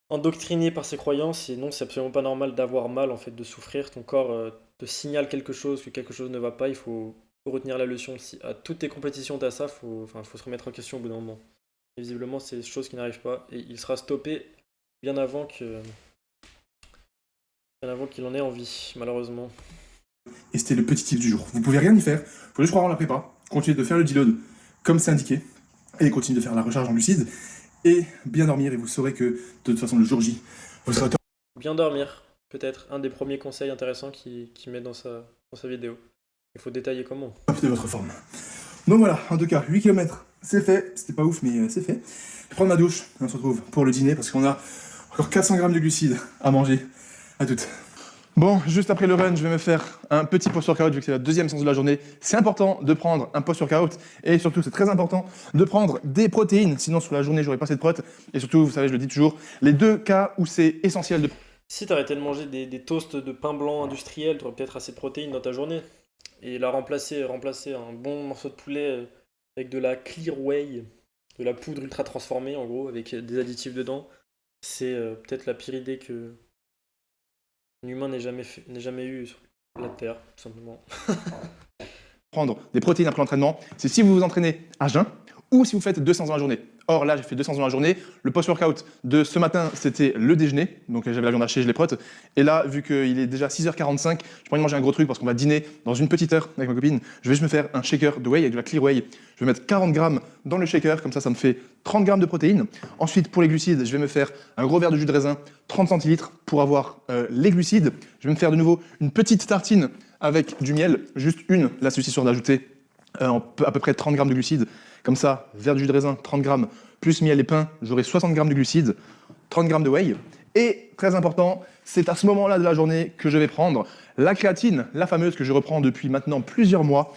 endoctriné par ses croyances. Et non, c'est absolument pas normal d'avoir mal, en fait, de souffrir. Ton corps te signale quelque chose, que quelque chose ne va pas. Il faut retenir la leçon. Si à toutes tes compétitions, t'as ça, faut se remettre en question au bout d'un moment. Et visiblement, c'est des choses qui n'arrivent pas. Et il sera stoppé bien avant qu'il en ait envie, malheureusement. Et c'était le petit tip du jour. Vous pouvez rien y faire. Faut juste croire en la prépa. Continuez de faire le deload comme c'est indiqué. Et continuez de faire la recharge en lucide. Et bien dormir. Et vous saurez que de toute façon, le jour J, vous serez au top. Bien dormir, peut-être un des premiers conseils intéressants qu'il met dans sa vidéo. Il faut détailler comment. De votre forme. Donc voilà, en tout cas, 8 km, c'est fait. C'était pas ouf, mais c'est fait. Je vais prendre ma douche. Et on se retrouve pour le dîner parce qu'on a encore 400 grammes de glucides à manger. À toutes. Bon, juste après le run, je vais me faire un petit post-workout vu que c'est la deuxième séance de la journée. C'est important de prendre un post-workout et surtout, c'est très important de prendre des protéines. Sinon, sur la journée, j'aurai pas assez de protes. Et surtout, vous savez, je le dis toujours, les deux cas où c'est essentiel de Si t'arrêtais de manger des toasts de pain blanc industriel, t'aurais peut-être assez de protéines dans ta journée. Et la remplacer un bon morceau de poulet avec de la clear whey, de la poudre ultra transformée en gros, avec des additifs dedans, c'est peut-être la pire idée que l'humain n'ait jamais eu sur la Terre, tout simplement. prendre des protéines après l'entraînement, c'est si vous vous entraînez à jeun ou si vous faites 200 dans la journée. Or là, j'ai fait 200 dans la journée. Le post-workout de ce matin, c'était le déjeuner. Donc j'avais la viande hachée, je les prote. Et là, vu qu'il est déjà 6h45, je pourrais manger un gros truc parce qu'on va dîner dans une petite heure avec ma copine. Je vais juste me faire un shaker de whey avec de la clear whey. Je vais mettre 40 grammes dans le shaker, comme ça me fait 30 grammes de protéines. Ensuite, pour les glucides, je vais me faire un gros verre de jus de raisin, 30 centilitres pour avoir les glucides. Je vais me faire de nouveau une petite tartine avec du miel, juste une. Là, celui-ci sur d'ajouter à peu près 30 grammes de glucides. Comme ça, verre de jus de raisin, 30 grammes, plus miel et pain, j'aurai 60 grammes de glucides, 30 grammes de whey. Et, très important, c'est à ce moment-là de la journée que je vais prendre la créatine, la fameuse que je reprends depuis maintenant plusieurs mois.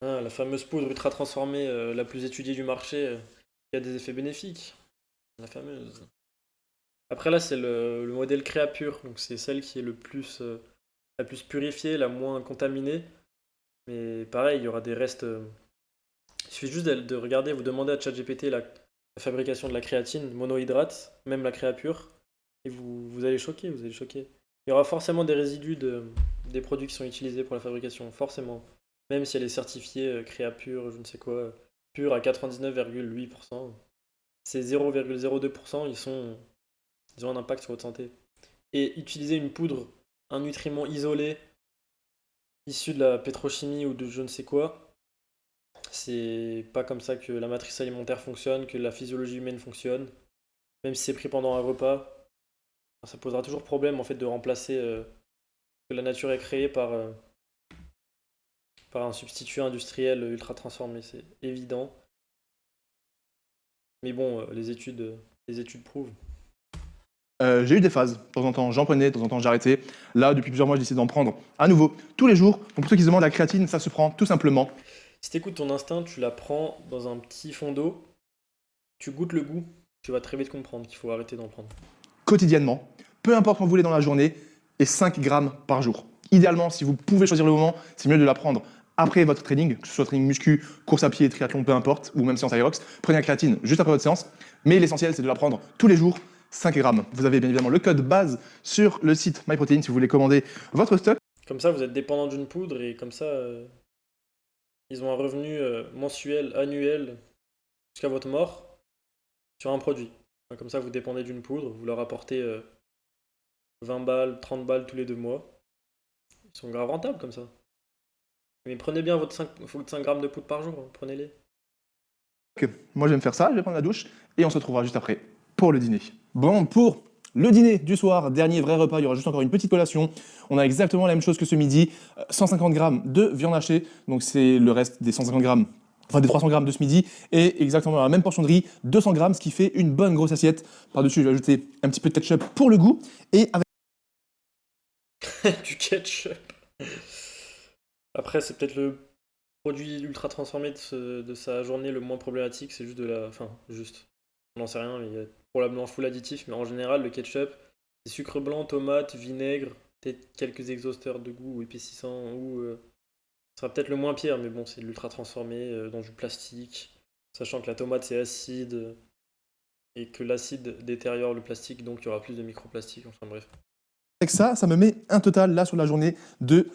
Ah, la fameuse poudre ultra transformée, la plus étudiée du marché, qui a des effets bénéfiques. La fameuse. Après là, c'est le modèle Créapure, donc c'est celle qui est la plus purifiée, la moins contaminée. Mais pareil, il y aura des restes. Il suffit juste de regarder, vous demandez à ChatGPT la fabrication de la créatine monohydrate, même la Créapure, et vous allez choquer, vous allez choquer. Il y aura forcément des résidus des produits qui sont utilisés pour la fabrication, forcément. Même si elle est certifiée Créapure, je ne sais quoi, pure à 99,8%. Ces 0,02%, ils ont un impact sur votre santé. Et utiliser une poudre, un nutriment isolé, issu de la pétrochimie ou de je ne sais quoi, c'est pas comme ça que la matrice alimentaire fonctionne, que la physiologie humaine fonctionne. Même si c'est pris pendant un repas, ça posera toujours problème en fait de remplacer ce que la nature est créée par un substitut industriel ultra transformé, c'est évident. Mais bon, les études prouvent. J'ai eu des phases, de temps en temps j'en prenais, de temps en temps j'arrêtais. Là, depuis plusieurs mois, j'essaie d'en prendre à nouveau, tous les jours. Donc pour ceux qui se demandent, la créatine, ça se prend tout simplement Si t'écoutes ton instinct, tu la prends dans un petit fond d'eau, tu goûtes le goût, tu vas très vite comprendre qu'il faut arrêter d'en prendre. quotidiennement, peu importe quand vous voulez dans la journée, et 5 grammes par jour. Idéalement, si vous pouvez choisir le moment, c'est mieux de la prendre après votre training, que ce soit training muscu, course à pied, triathlon, peu importe, ou même séance Aerox. Prenez la créatine juste après votre séance, mais l'essentiel, c'est de la prendre tous les jours, 5 grammes. Vous avez bien évidemment le code base sur le site MyProtein si vous voulez commander votre stock. Comme ça, vous êtes dépendant d'une poudre et comme ça, ils ont un revenu mensuel, annuel, jusqu'à votre mort sur un produit. Comme ça, vous dépendez d'une poudre, vous leur apportez 20 balles, 30 balles tous les 2 mois. Ils sont grave rentables comme ça. Mais prenez bien votre 5 grammes de poudre par jour, hein, prenez-les. Moi, je vais me faire ça, je vais prendre la douche, et on se retrouvera juste après pour le dîner. Bon, pour le dîner du soir, dernier vrai repas, il y aura juste encore une petite collation. On a exactement la même chose que ce midi, 150 grammes de viande hachée, donc c'est le reste des 150 grammes, enfin des 300 grammes de ce midi, et exactement la même portion de riz, 200 grammes, ce qui fait une bonne grosse assiette. Par-dessus, je vais ajouter un petit peu de ketchup pour le goût, et avec Du ketchup. Après, c'est peut-être le produit ultra transformé de sa journée le moins problématique, c'est juste de la. Enfin, juste. On n'en sait rien, mais il y a probablement full additif, mais en général, le ketchup, c'est sucre blanc, tomate, vinaigre, peut-être quelques exhausteurs de goût ou épaississants, ou. Ce sera peut-être le moins pire, mais bon, c'est de l'ultra transformé dans du plastique, sachant que la tomate c'est acide et que l'acide détériore le plastique, donc il y aura plus de microplastiques, enfin bref. ça, ça me met un total là sur la journée de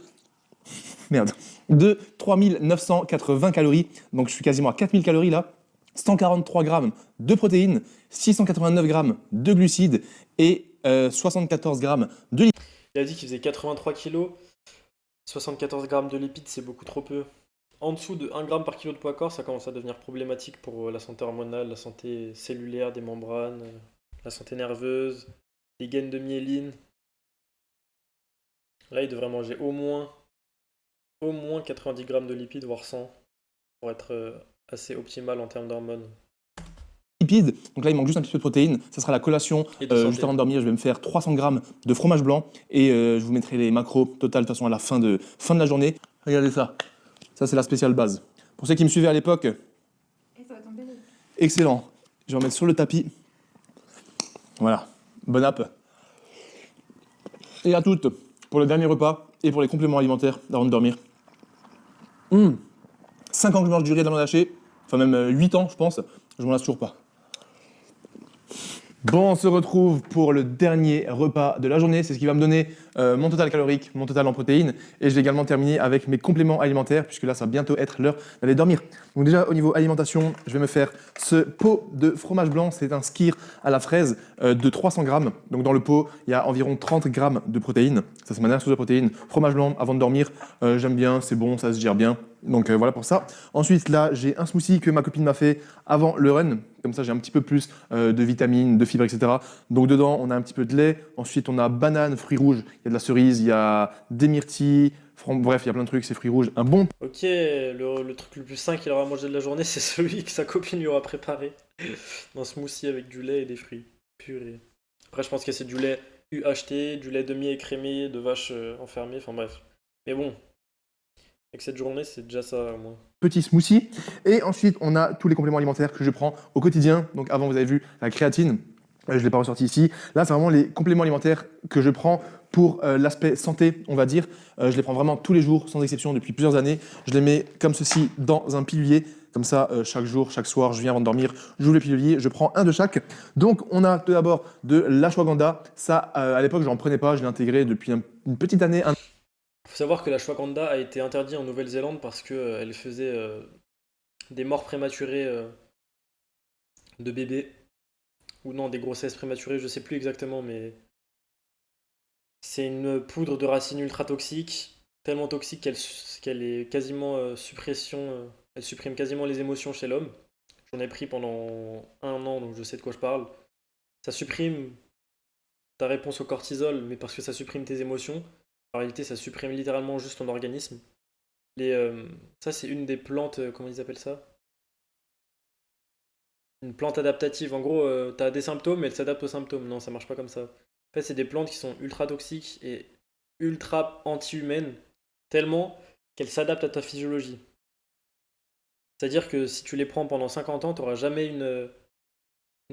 de 3980 calories. Donc je suis quasiment à 4000 calories là. 143 grammes de protéines, 689 grammes de glucides et 74 grammes de lipides. Il a dit qu'il faisait 83 kilos, 74 grammes de lipides, c'est beaucoup trop peu. En dessous de 1 gramme par kilo de poids corps, ça commence à devenir problématique pour la santé hormonale, la santé cellulaire des membranes, la santé nerveuse, les gaines de myéline. Là, il devrait manger au moins 90 grammes de lipides, voire 100, pour être assez optimal en termes d'hormones. lipides. Donc là, il manque juste un petit peu de protéines. Ça sera la collation. Et de santé. Juste avant de dormir, je vais me faire 300 grammes de fromage blanc et je vous mettrai les macros total de toute façon à la fin de la journée. Regardez ça. Ça, c'est la spéciale base. Pour ceux qui me suivaient à l'époque, Et ça va tomber. excellent. Je vais en mettre sur le tapis. Voilà. Bon app. Et à toutes pour le dernier repas et pour les compléments alimentaires avant de dormir. 5 ans que je mange du riz et de la viande hachée, enfin même 8 ans je pense, je m'en lasse toujours pas. Bon, on se retrouve pour le dernier repas de la journée. C'est ce qui va me donner mon total calorique, mon total en protéines. Et je vais également terminer avec mes compléments alimentaires, puisque là, ça va bientôt être l'heure d'aller dormir. Donc déjà, au niveau alimentation, je vais me faire ce pot de fromage blanc. C'est un skyr à la fraise de 300 grammes. Donc dans le pot, il y a environ 30 grammes de protéines. Ça, c'est ma dernière source de protéines. Fromage blanc avant de dormir, j'aime bien, c'est bon, ça se gère bien. Donc voilà pour ça. Ensuite, là, j'ai un smoothie que ma copine m'a fait avant le run. Comme ça, j'ai un petit peu plus de vitamines, de fibres, etc. Donc dedans, on a un petit peu de lait. Ensuite, on a banane, fruits rouges. Il y a de la cerise, il y a des myrtilles. Bref, il y a plein de trucs, c'est fruits rouges. Un bon Ok, le truc le plus sain qu'il aura mangé de la journée, c'est celui que sa copine lui aura préparé. Un smoothie avec du lait et des fruits. Purée. Après, je pense que c'est du lait UHT, du lait demi-écrémé de vache enfermée, enfin bref. Mais bon, avec cette journée, c'est déjà ça, au moins. petit smoothie. Et ensuite, on a tous les compléments alimentaires que je prends au quotidien. Donc avant, vous avez vu la créatine. Je ne l'ai pas ressorti ici. Là, c'est vraiment les compléments alimentaires que je prends pour l'aspect santé, on va dire. Je les prends vraiment tous les jours, sans exception, depuis plusieurs années. Je les mets comme ceci dans un pilulier. Comme ça, chaque jour, chaque soir, je viens avant de dormir, j'ouvre le pilulier, je prends un de chaque. Donc, on a tout d'abord de l'ashwagandha. Ça, à l'époque, je n'en prenais pas. Je l'ai intégré depuis une petite année. Faut savoir que la l'ashwagandha a été interdit en Nouvelle-Zélande parce que elle faisait des morts prématurées de bébés. Ou non, des grossesses prématurées, je sais plus exactement, mais c'est une poudre de racine ultra toxique, tellement toxique qu'elle est quasiment suppression, elle supprime quasiment les émotions chez l'homme. J'en ai pris pendant 1 an, donc je sais de quoi je parle. Ça supprime ta réponse au cortisol, mais parce que ça supprime tes émotions. En réalité, ça supprime littéralement juste ton organisme. Ça, c'est une des plantes, comment ils appellent ça? Une plante adaptative. En gros, t'as des symptômes, mais elle s'adapte aux symptômes. Non, ça marche pas comme ça. En fait, c'est des plantes qui sont ultra toxiques et ultra anti-humaines, tellement qu'elles s'adaptent à ta physiologie. C'est-à-dire que si tu les prends pendant 50 ans, t'auras jamais une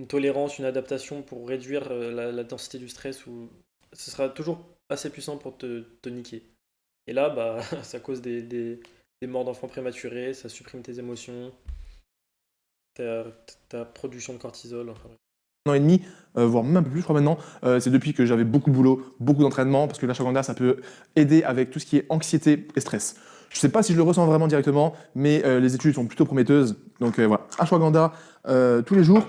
tolérance, une adaptation pour réduire la densité du stress, ou ce sera toujours assez puissant pour te niquer. Et là, bah, ça cause des morts d'enfants prématurés, ça supprime tes émotions, ta, ta production de cortisol. Enfin, bref. An et demi, voire même un peu plus, je crois maintenant. C'est depuis que j'avais beaucoup de boulot, beaucoup d'entraînement, parce que l'ashwagandha, ça peut aider avec tout ce qui est anxiété et stress. Je ne sais pas si je le ressens vraiment directement, mais les études sont plutôt prometteuses. Donc voilà, ashwagandha tous les jours.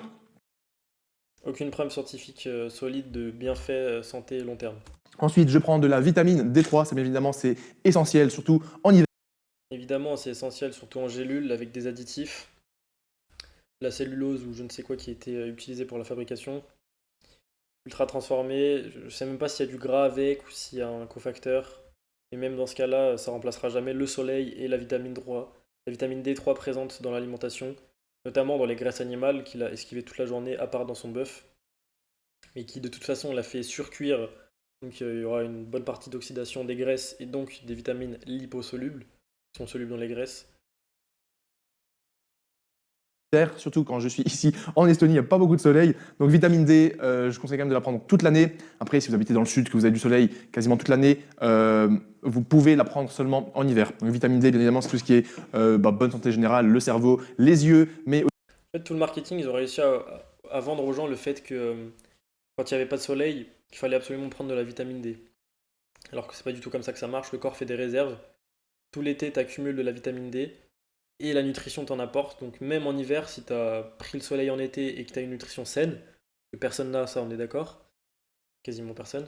Aucune preuve scientifique solide de bienfaits santé long terme. Ensuite, je prends de la vitamine D3, ça bien évidemment, c'est essentiel, surtout en hiver. Évidemment, c'est essentiel, surtout en gélule, avec des additifs. La cellulose ou je ne sais quoi qui a été utilisé pour la fabrication. Ultra transformé, je sais même pas s'il y a du gras avec ou s'il y a un cofacteur. Et même dans ce cas-là, ça remplacera jamais le soleil et la vitamine D3. La vitamine D3 présente dans l'alimentation, notamment dans les graisses animales qu'il a esquivé toute la journée, à part dans son bœuf, mais qui de toute façon l'a fait surcuire. Donc il y aura une bonne partie d'oxydation des graisses et donc des vitamines liposolubles, qui sont solubles dans les graisses. Surtout quand je suis ici en Estonie, il n'y a pas beaucoup de soleil. Donc vitamine D, je conseille quand même de la prendre toute l'année. Après, si vous habitez dans le sud, que vous avez du soleil quasiment toute l'année, vous pouvez la prendre seulement en hiver. Donc vitamine D, bien évidemment, c'est tout ce qui est bonne santé générale, le cerveau, les yeux, mais En fait, tout le marketing, ils ont réussi à vendre aux gens le fait que quand il n'y avait pas de soleil, il fallait absolument prendre de la vitamine D. Alors que c'est pas du tout comme ça que ça marche, le corps fait des réserves. Tout l'été, tu accumules de la vitamine D et la nutrition t'en apporte. Donc même en hiver, si tu as pris le soleil en été et que tu as une nutrition saine, que personne n'a ça, on est d'accord, quasiment personne,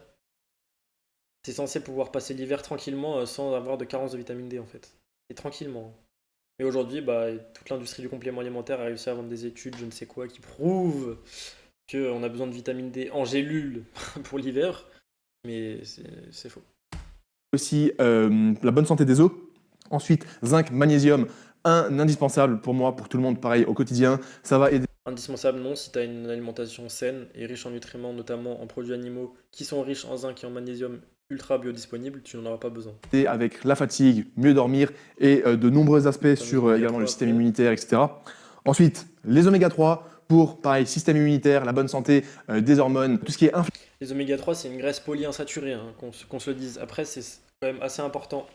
tu es censé pouvoir passer l'hiver tranquillement sans avoir de carence de vitamine D en fait. Et tranquillement. Mais aujourd'hui, bah, toute l'industrie du complément alimentaire a réussi à vendre des études, je ne sais quoi, qui prouvent qu'on a besoin de vitamine D en gélule pour l'hiver. Mais c'est faux. aussi la bonne santé des os. Ensuite, zinc, magnésium, un indispensable pour moi, pour tout le monde, pareil, au quotidien. Ça va aider. Indispensable, non, si tu as une alimentation saine et riche en nutriments, notamment en produits animaux qui sont riches en zinc et en magnésium ultra biodisponibles, tu n'en auras pas besoin. avec la fatigue, mieux dormir et de nombreux aspects Fameux sur oméga également le 3 système après. immunitaire, etc. Ensuite, les oméga 3 pour, pareil, système immunitaire, la bonne santé, des hormones, tout ce qui est Les oméga 3, c'est une graisse polyinsaturée, hein, qu'on se le dise. Après, c'est quand même assez important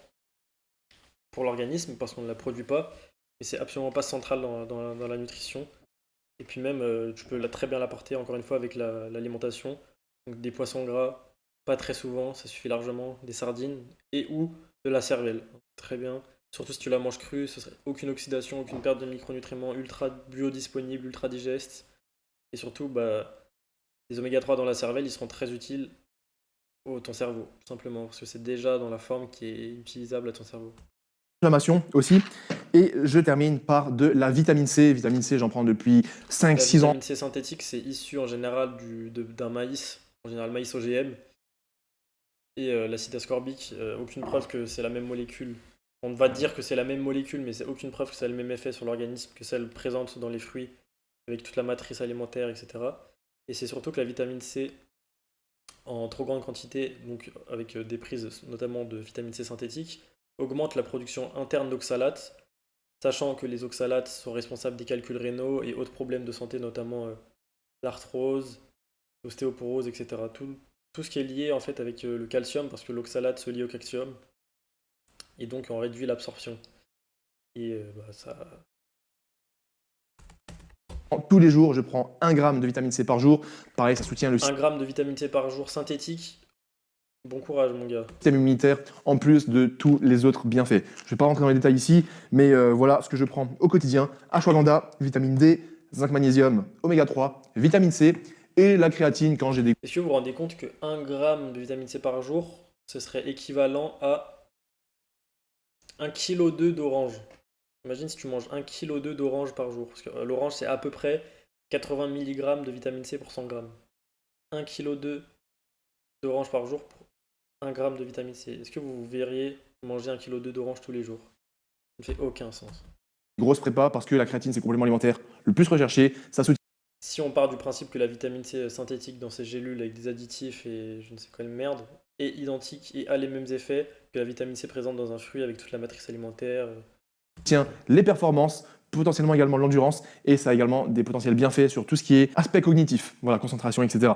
pour l'organisme parce qu'on ne la produit pas, mais c'est absolument pas central dans la nutrition. Et puis même, tu peux très bien l'apporter, encore une fois, avec l'alimentation. Donc des poissons gras, pas très souvent, ça suffit largement, des sardines et ou de la cervelle. Très bien. Surtout si tu la manges crue, ce serait aucune oxydation, aucune perte de micronutriments, ultra biodisponibles, ultra digestes. Et surtout, bah, les oméga 3 dans la cervelle, ils seront très utiles au ton cerveau, tout simplement, parce que c'est déjà dans la forme qui est utilisable à ton cerveau. inflammation aussi. Et je termine par de la vitamine C. Vitamine C, j'en prends depuis La 5-6 ans. vitamine C synthétique, c'est issu en général d'un maïs, en général maïs OGM. Et l'acide ascorbique, aucune preuve que c'est la même molécule. On va dire que c'est la même molécule, mais c'est aucune preuve que ça a le même effet sur l'organisme que celle présente dans les fruits, avec toute la matrice alimentaire, etc. Et c'est surtout que la vitamine C, en trop grande quantité, donc avec des prises notamment de vitamine C synthétique, augmente la production interne d'oxalates, sachant que les oxalates sont responsables des calculs rénaux et autres problèmes de santé, notamment l'arthrose, l'ostéoporose, etc. Tout ce qui est lié en fait avec le calcium, parce que l'oxalate se lie au calcium, et donc on réduit l'absorption. Et ça... Tous les jours, je prends 1 gramme de vitamine C par jour. Pareil, ça soutient le 1 gramme de vitamine C par jour synthétique, bon courage mon gars. système immunitaire, en plus de tous les autres bienfaits. Je ne vais pas rentrer dans les détails ici, mais voilà ce que je prends au quotidien. Ashwagandha, vitamine D, zinc, magnésium, oméga 3, vitamine C et la créatine quand j'ai des Est-ce que vous vous rendez compte que 1 gramme de vitamine C par jour, ce serait équivalent à 1,2 kg d'orange. Imagine si tu manges 1,2 kg d'orange par jour. Parce que l'orange, c'est à peu près 80 mg de vitamine C pour 100 grammes. 1,2 kg d'orange par jour pour 1 gramme de vitamine C. Est-ce que vous verriez manger 1,2 kg d'orange tous les jours? Ça ne fait aucun sens. grosses prépas parce que la créatine, c'est le complément alimentaire le plus recherché. Ça soutient Si on part du principe que la vitamine C synthétique dans ces gélules avec des additifs et je ne sais quoi de merde est identique et a les mêmes effets que la vitamine C présente dans un fruit avec toute la matrice alimentaire. les performances, potentiellement également l'endurance, et ça a également des potentiels bienfaits sur tout ce qui est aspect cognitif, voilà, concentration, etc.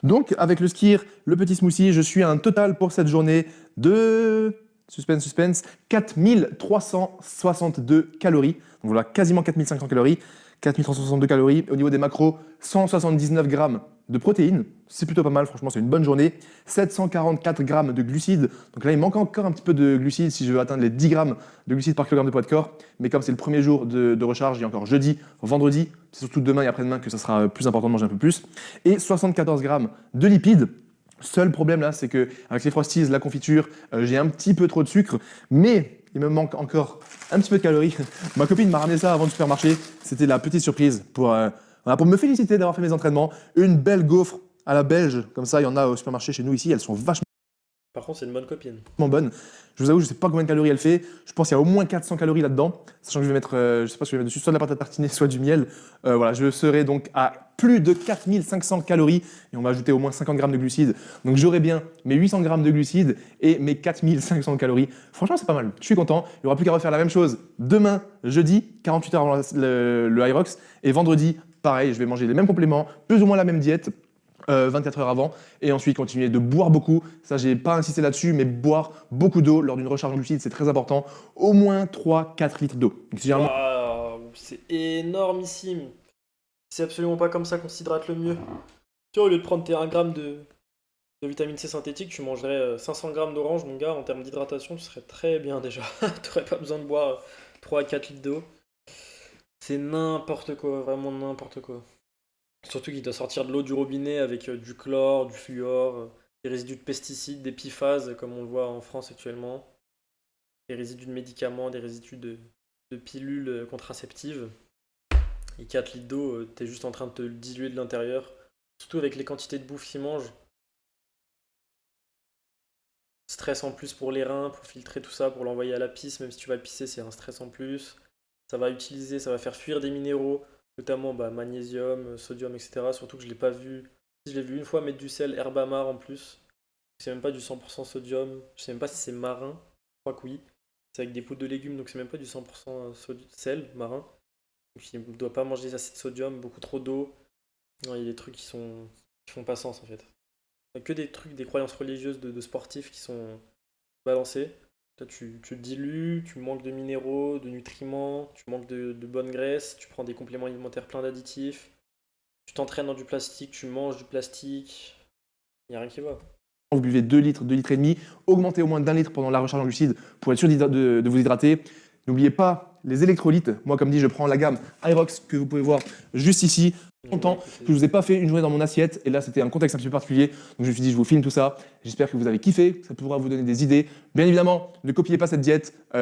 Donc, avec le skir, le petit smoothie, je suis à un total pour cette journée de... suspense, 4362 calories. Donc voilà, quasiment 4500 calories. 4362 calories. Au niveau des macros, 179 grammes de protéines. C'est plutôt pas mal, franchement, c'est une bonne journée. 744 grammes de glucides. Donc là, il manque encore un petit peu de glucides si je veux atteindre les 10 grammes de glucides par kilogramme de poids de corps. Mais comme c'est le premier jour de recharge, il y a encore jeudi, vendredi, c'est surtout demain et après-demain que ça sera plus important de manger un peu plus. Et 74 grammes de lipides. Seul problème là, c'est que avec les Frosties, la confiture, j'ai un petit peu trop de sucre, mais il me manque encore un petit peu de calories. Ma copine m'a ramené ça avant le supermarché. C'était la petite surprise voilà, pour me féliciter d'avoir fait mes entraînements. Une belle gaufre à la belge, comme ça, il y en a au supermarché chez nous ici. Elles sont vachement Par contre, c'est une bonne copine. bonne. Je vous avoue, je ne sais pas combien de calories elle fait. Je pense qu'il y a au moins 400 calories là-dedans. Sachant que je vais mettre, je sais pas si je vais mettre dessus soit de la pâte à tartiner, soit du miel. Voilà, je serai donc à plus de 4500 calories et on va ajouter au moins 50 grammes de glucides. Donc j'aurai bien mes 800 grammes de glucides et mes 4500 calories. Franchement, c'est pas mal. Je suis content. Il n'y aura plus qu'à refaire la même chose demain, jeudi, 48 heures avant le Hyrox. Et vendredi, pareil, je vais manger les mêmes compléments, plus ou moins la même diète. 24 heures avant, et ensuite continuer de boire beaucoup. Ça, j'ai pas insisté là-dessus, mais boire beaucoup d'eau lors d'une recharge en glucides, c'est très important. Au moins 3-4 litres d'eau. Donc, généralement, Waouh, c'est énormissime. C'est absolument pas comme ça qu'on s'hydrate le mieux. Tu vois, au lieu de prendre tes 1 gramme de vitamine C synthétique, tu mangerais 500 grammes d'orange, mon gars. En termes d'hydratation, tu serais très bien déjà. T'aurais pas besoin de boire 3 à 4 litres d'eau. C'est n'importe quoi, vraiment n'importe quoi. Surtout qu'il doit sortir de l'eau du robinet avec du chlore, du fluor, des résidus de pesticides, des PFAS, comme on le voit en France actuellement, des résidus de médicaments, des résidus de pilules contraceptives. Et 4 litres d'eau, t'es juste en train de te le diluer de l'intérieur. Surtout avec les quantités de bouffe qu'ils mangent. Stress en plus pour les reins, pour filtrer tout ça, pour l'envoyer à la pisse, même si tu vas le pisser, c'est un stress en plus. Ça va faire fuir des minéraux. notamment magnésium, sodium, etc. Surtout que je l'ai pas vu. Si, je l'ai vu une fois mettre du sel Herbamar en plus. C'est même pas du 100% sodium. Je sais même pas si c'est marin. Je crois que oui. C'est avec des poudres de légumes, donc c'est même pas du 100% sel marin. Donc il ne doit pas manger assez de sodium, beaucoup trop d'eau. Non, il y a des trucs qui font pas sens en fait. Il y a que des trucs, des croyances religieuses de sportifs qui sont balancées. Toi, tu le dilues, tu manques de minéraux, de nutriments, tu manques de bonne graisse, tu prends des compléments alimentaires pleins d'additifs, tu t'entraînes dans du plastique, tu manges du plastique. Il n'y a rien qui va. Vous buvez 2 litres et demi, augmentez au moins d'1 litre pendant la recharge en glucides pour être sûr de vous hydrater. N'oubliez pas les électrolytes. Moi, comme dit, je prends la gamme Irox que vous pouvez voir juste ici. Longtemps, je ne vous ai pas fait une journée dans mon assiette et là c'était un contexte un petit peu particulier, donc je me suis dit je vous filme tout ça. J'espère que vous avez kiffé, ça pourra vous donner des idées. Bien évidemment, ne copiez pas cette diète, il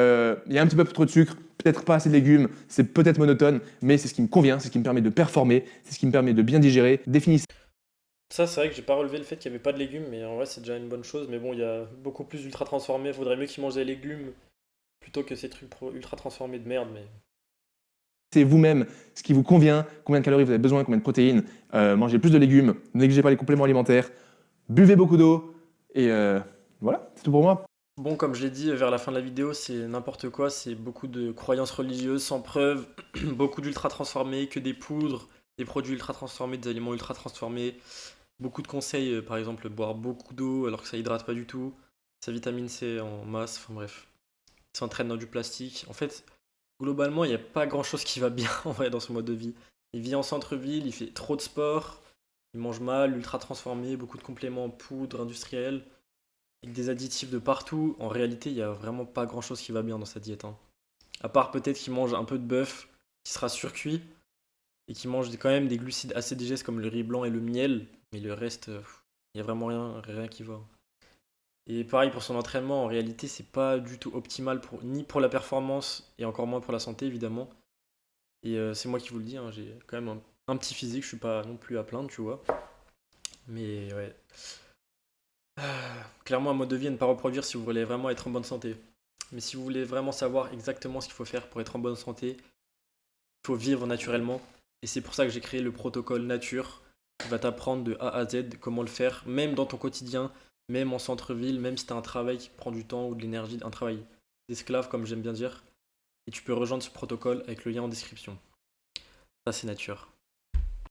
y a un petit peu trop de sucre, peut-être pas assez de légumes, c'est peut-être monotone, mais c'est ce qui me convient, c'est ce qui me permet de performer, c'est ce qui me permet de bien digérer. Définissez Ça, c'est vrai que j'ai pas relevé le fait qu'il n'y avait pas de légumes, mais en vrai, c'est déjà une bonne chose. Mais bon, il y a beaucoup plus d'ultra transformés. Faudrait mieux qu'ils mangent des légumes plutôt que ces trucs ultra transformés de merde. Mais vous-même ce qui vous convient, combien de calories vous avez besoin, combien de protéines, mangez plus de légumes, ne négligez pas les compléments alimentaires, buvez beaucoup d'eau et voilà, c'est tout pour moi. bon, comme je l'ai dit vers la fin de la vidéo, c'est n'importe quoi. C'est beaucoup de croyances religieuses sans preuve, beaucoup d'ultra transformés, que des poudres, des produits ultra transformés, des aliments ultra transformés. Beaucoup de conseils, par exemple, boire beaucoup d'eau alors que ça hydrate pas du tout. Sa vitamine C en masse, enfin bref. Il s'entraîne dans du plastique. En fait, globalement, il n'y a pas grand chose qui va bien en vrai dans ce mode de vie. Il vit en centre-ville, il fait trop de sport, il mange mal, ultra transformé, beaucoup de compléments en poudre industrielle, avec des additifs de partout. En réalité, il n'y a vraiment pas grand chose qui va bien dans sa diète, hein. À part peut-être qu'il mange un peu de bœuf qui sera surcuit et qui mange quand même des glucides assez digestes comme le riz blanc et le miel. Mais le reste, il n'y a vraiment rien qui va. Et pareil pour son entraînement, en réalité, c'est pas du tout optimal ni pour la performance et encore moins pour la santé, évidemment. Et c'est moi qui vous le dis, hein, j'ai quand même un petit physique, je suis pas non plus à plaindre, tu vois. Mais ouais. Clairement, un mode de vie à ne pas reproduire si vous voulez vraiment être en bonne santé. Mais si vous voulez vraiment savoir exactement ce qu'il faut faire pour être en bonne santé, il faut vivre naturellement. Et c'est pour ça que j'ai créé le protocole nature qui va t'apprendre de A à Z comment le faire, même dans ton quotidien, même en centre-ville, même si tu as un travail qui prend du temps ou de l'énergie, un travail d'esclave comme j'aime bien dire. Et tu peux rejoindre ce protocole avec le lien en description. Ça c'est nature.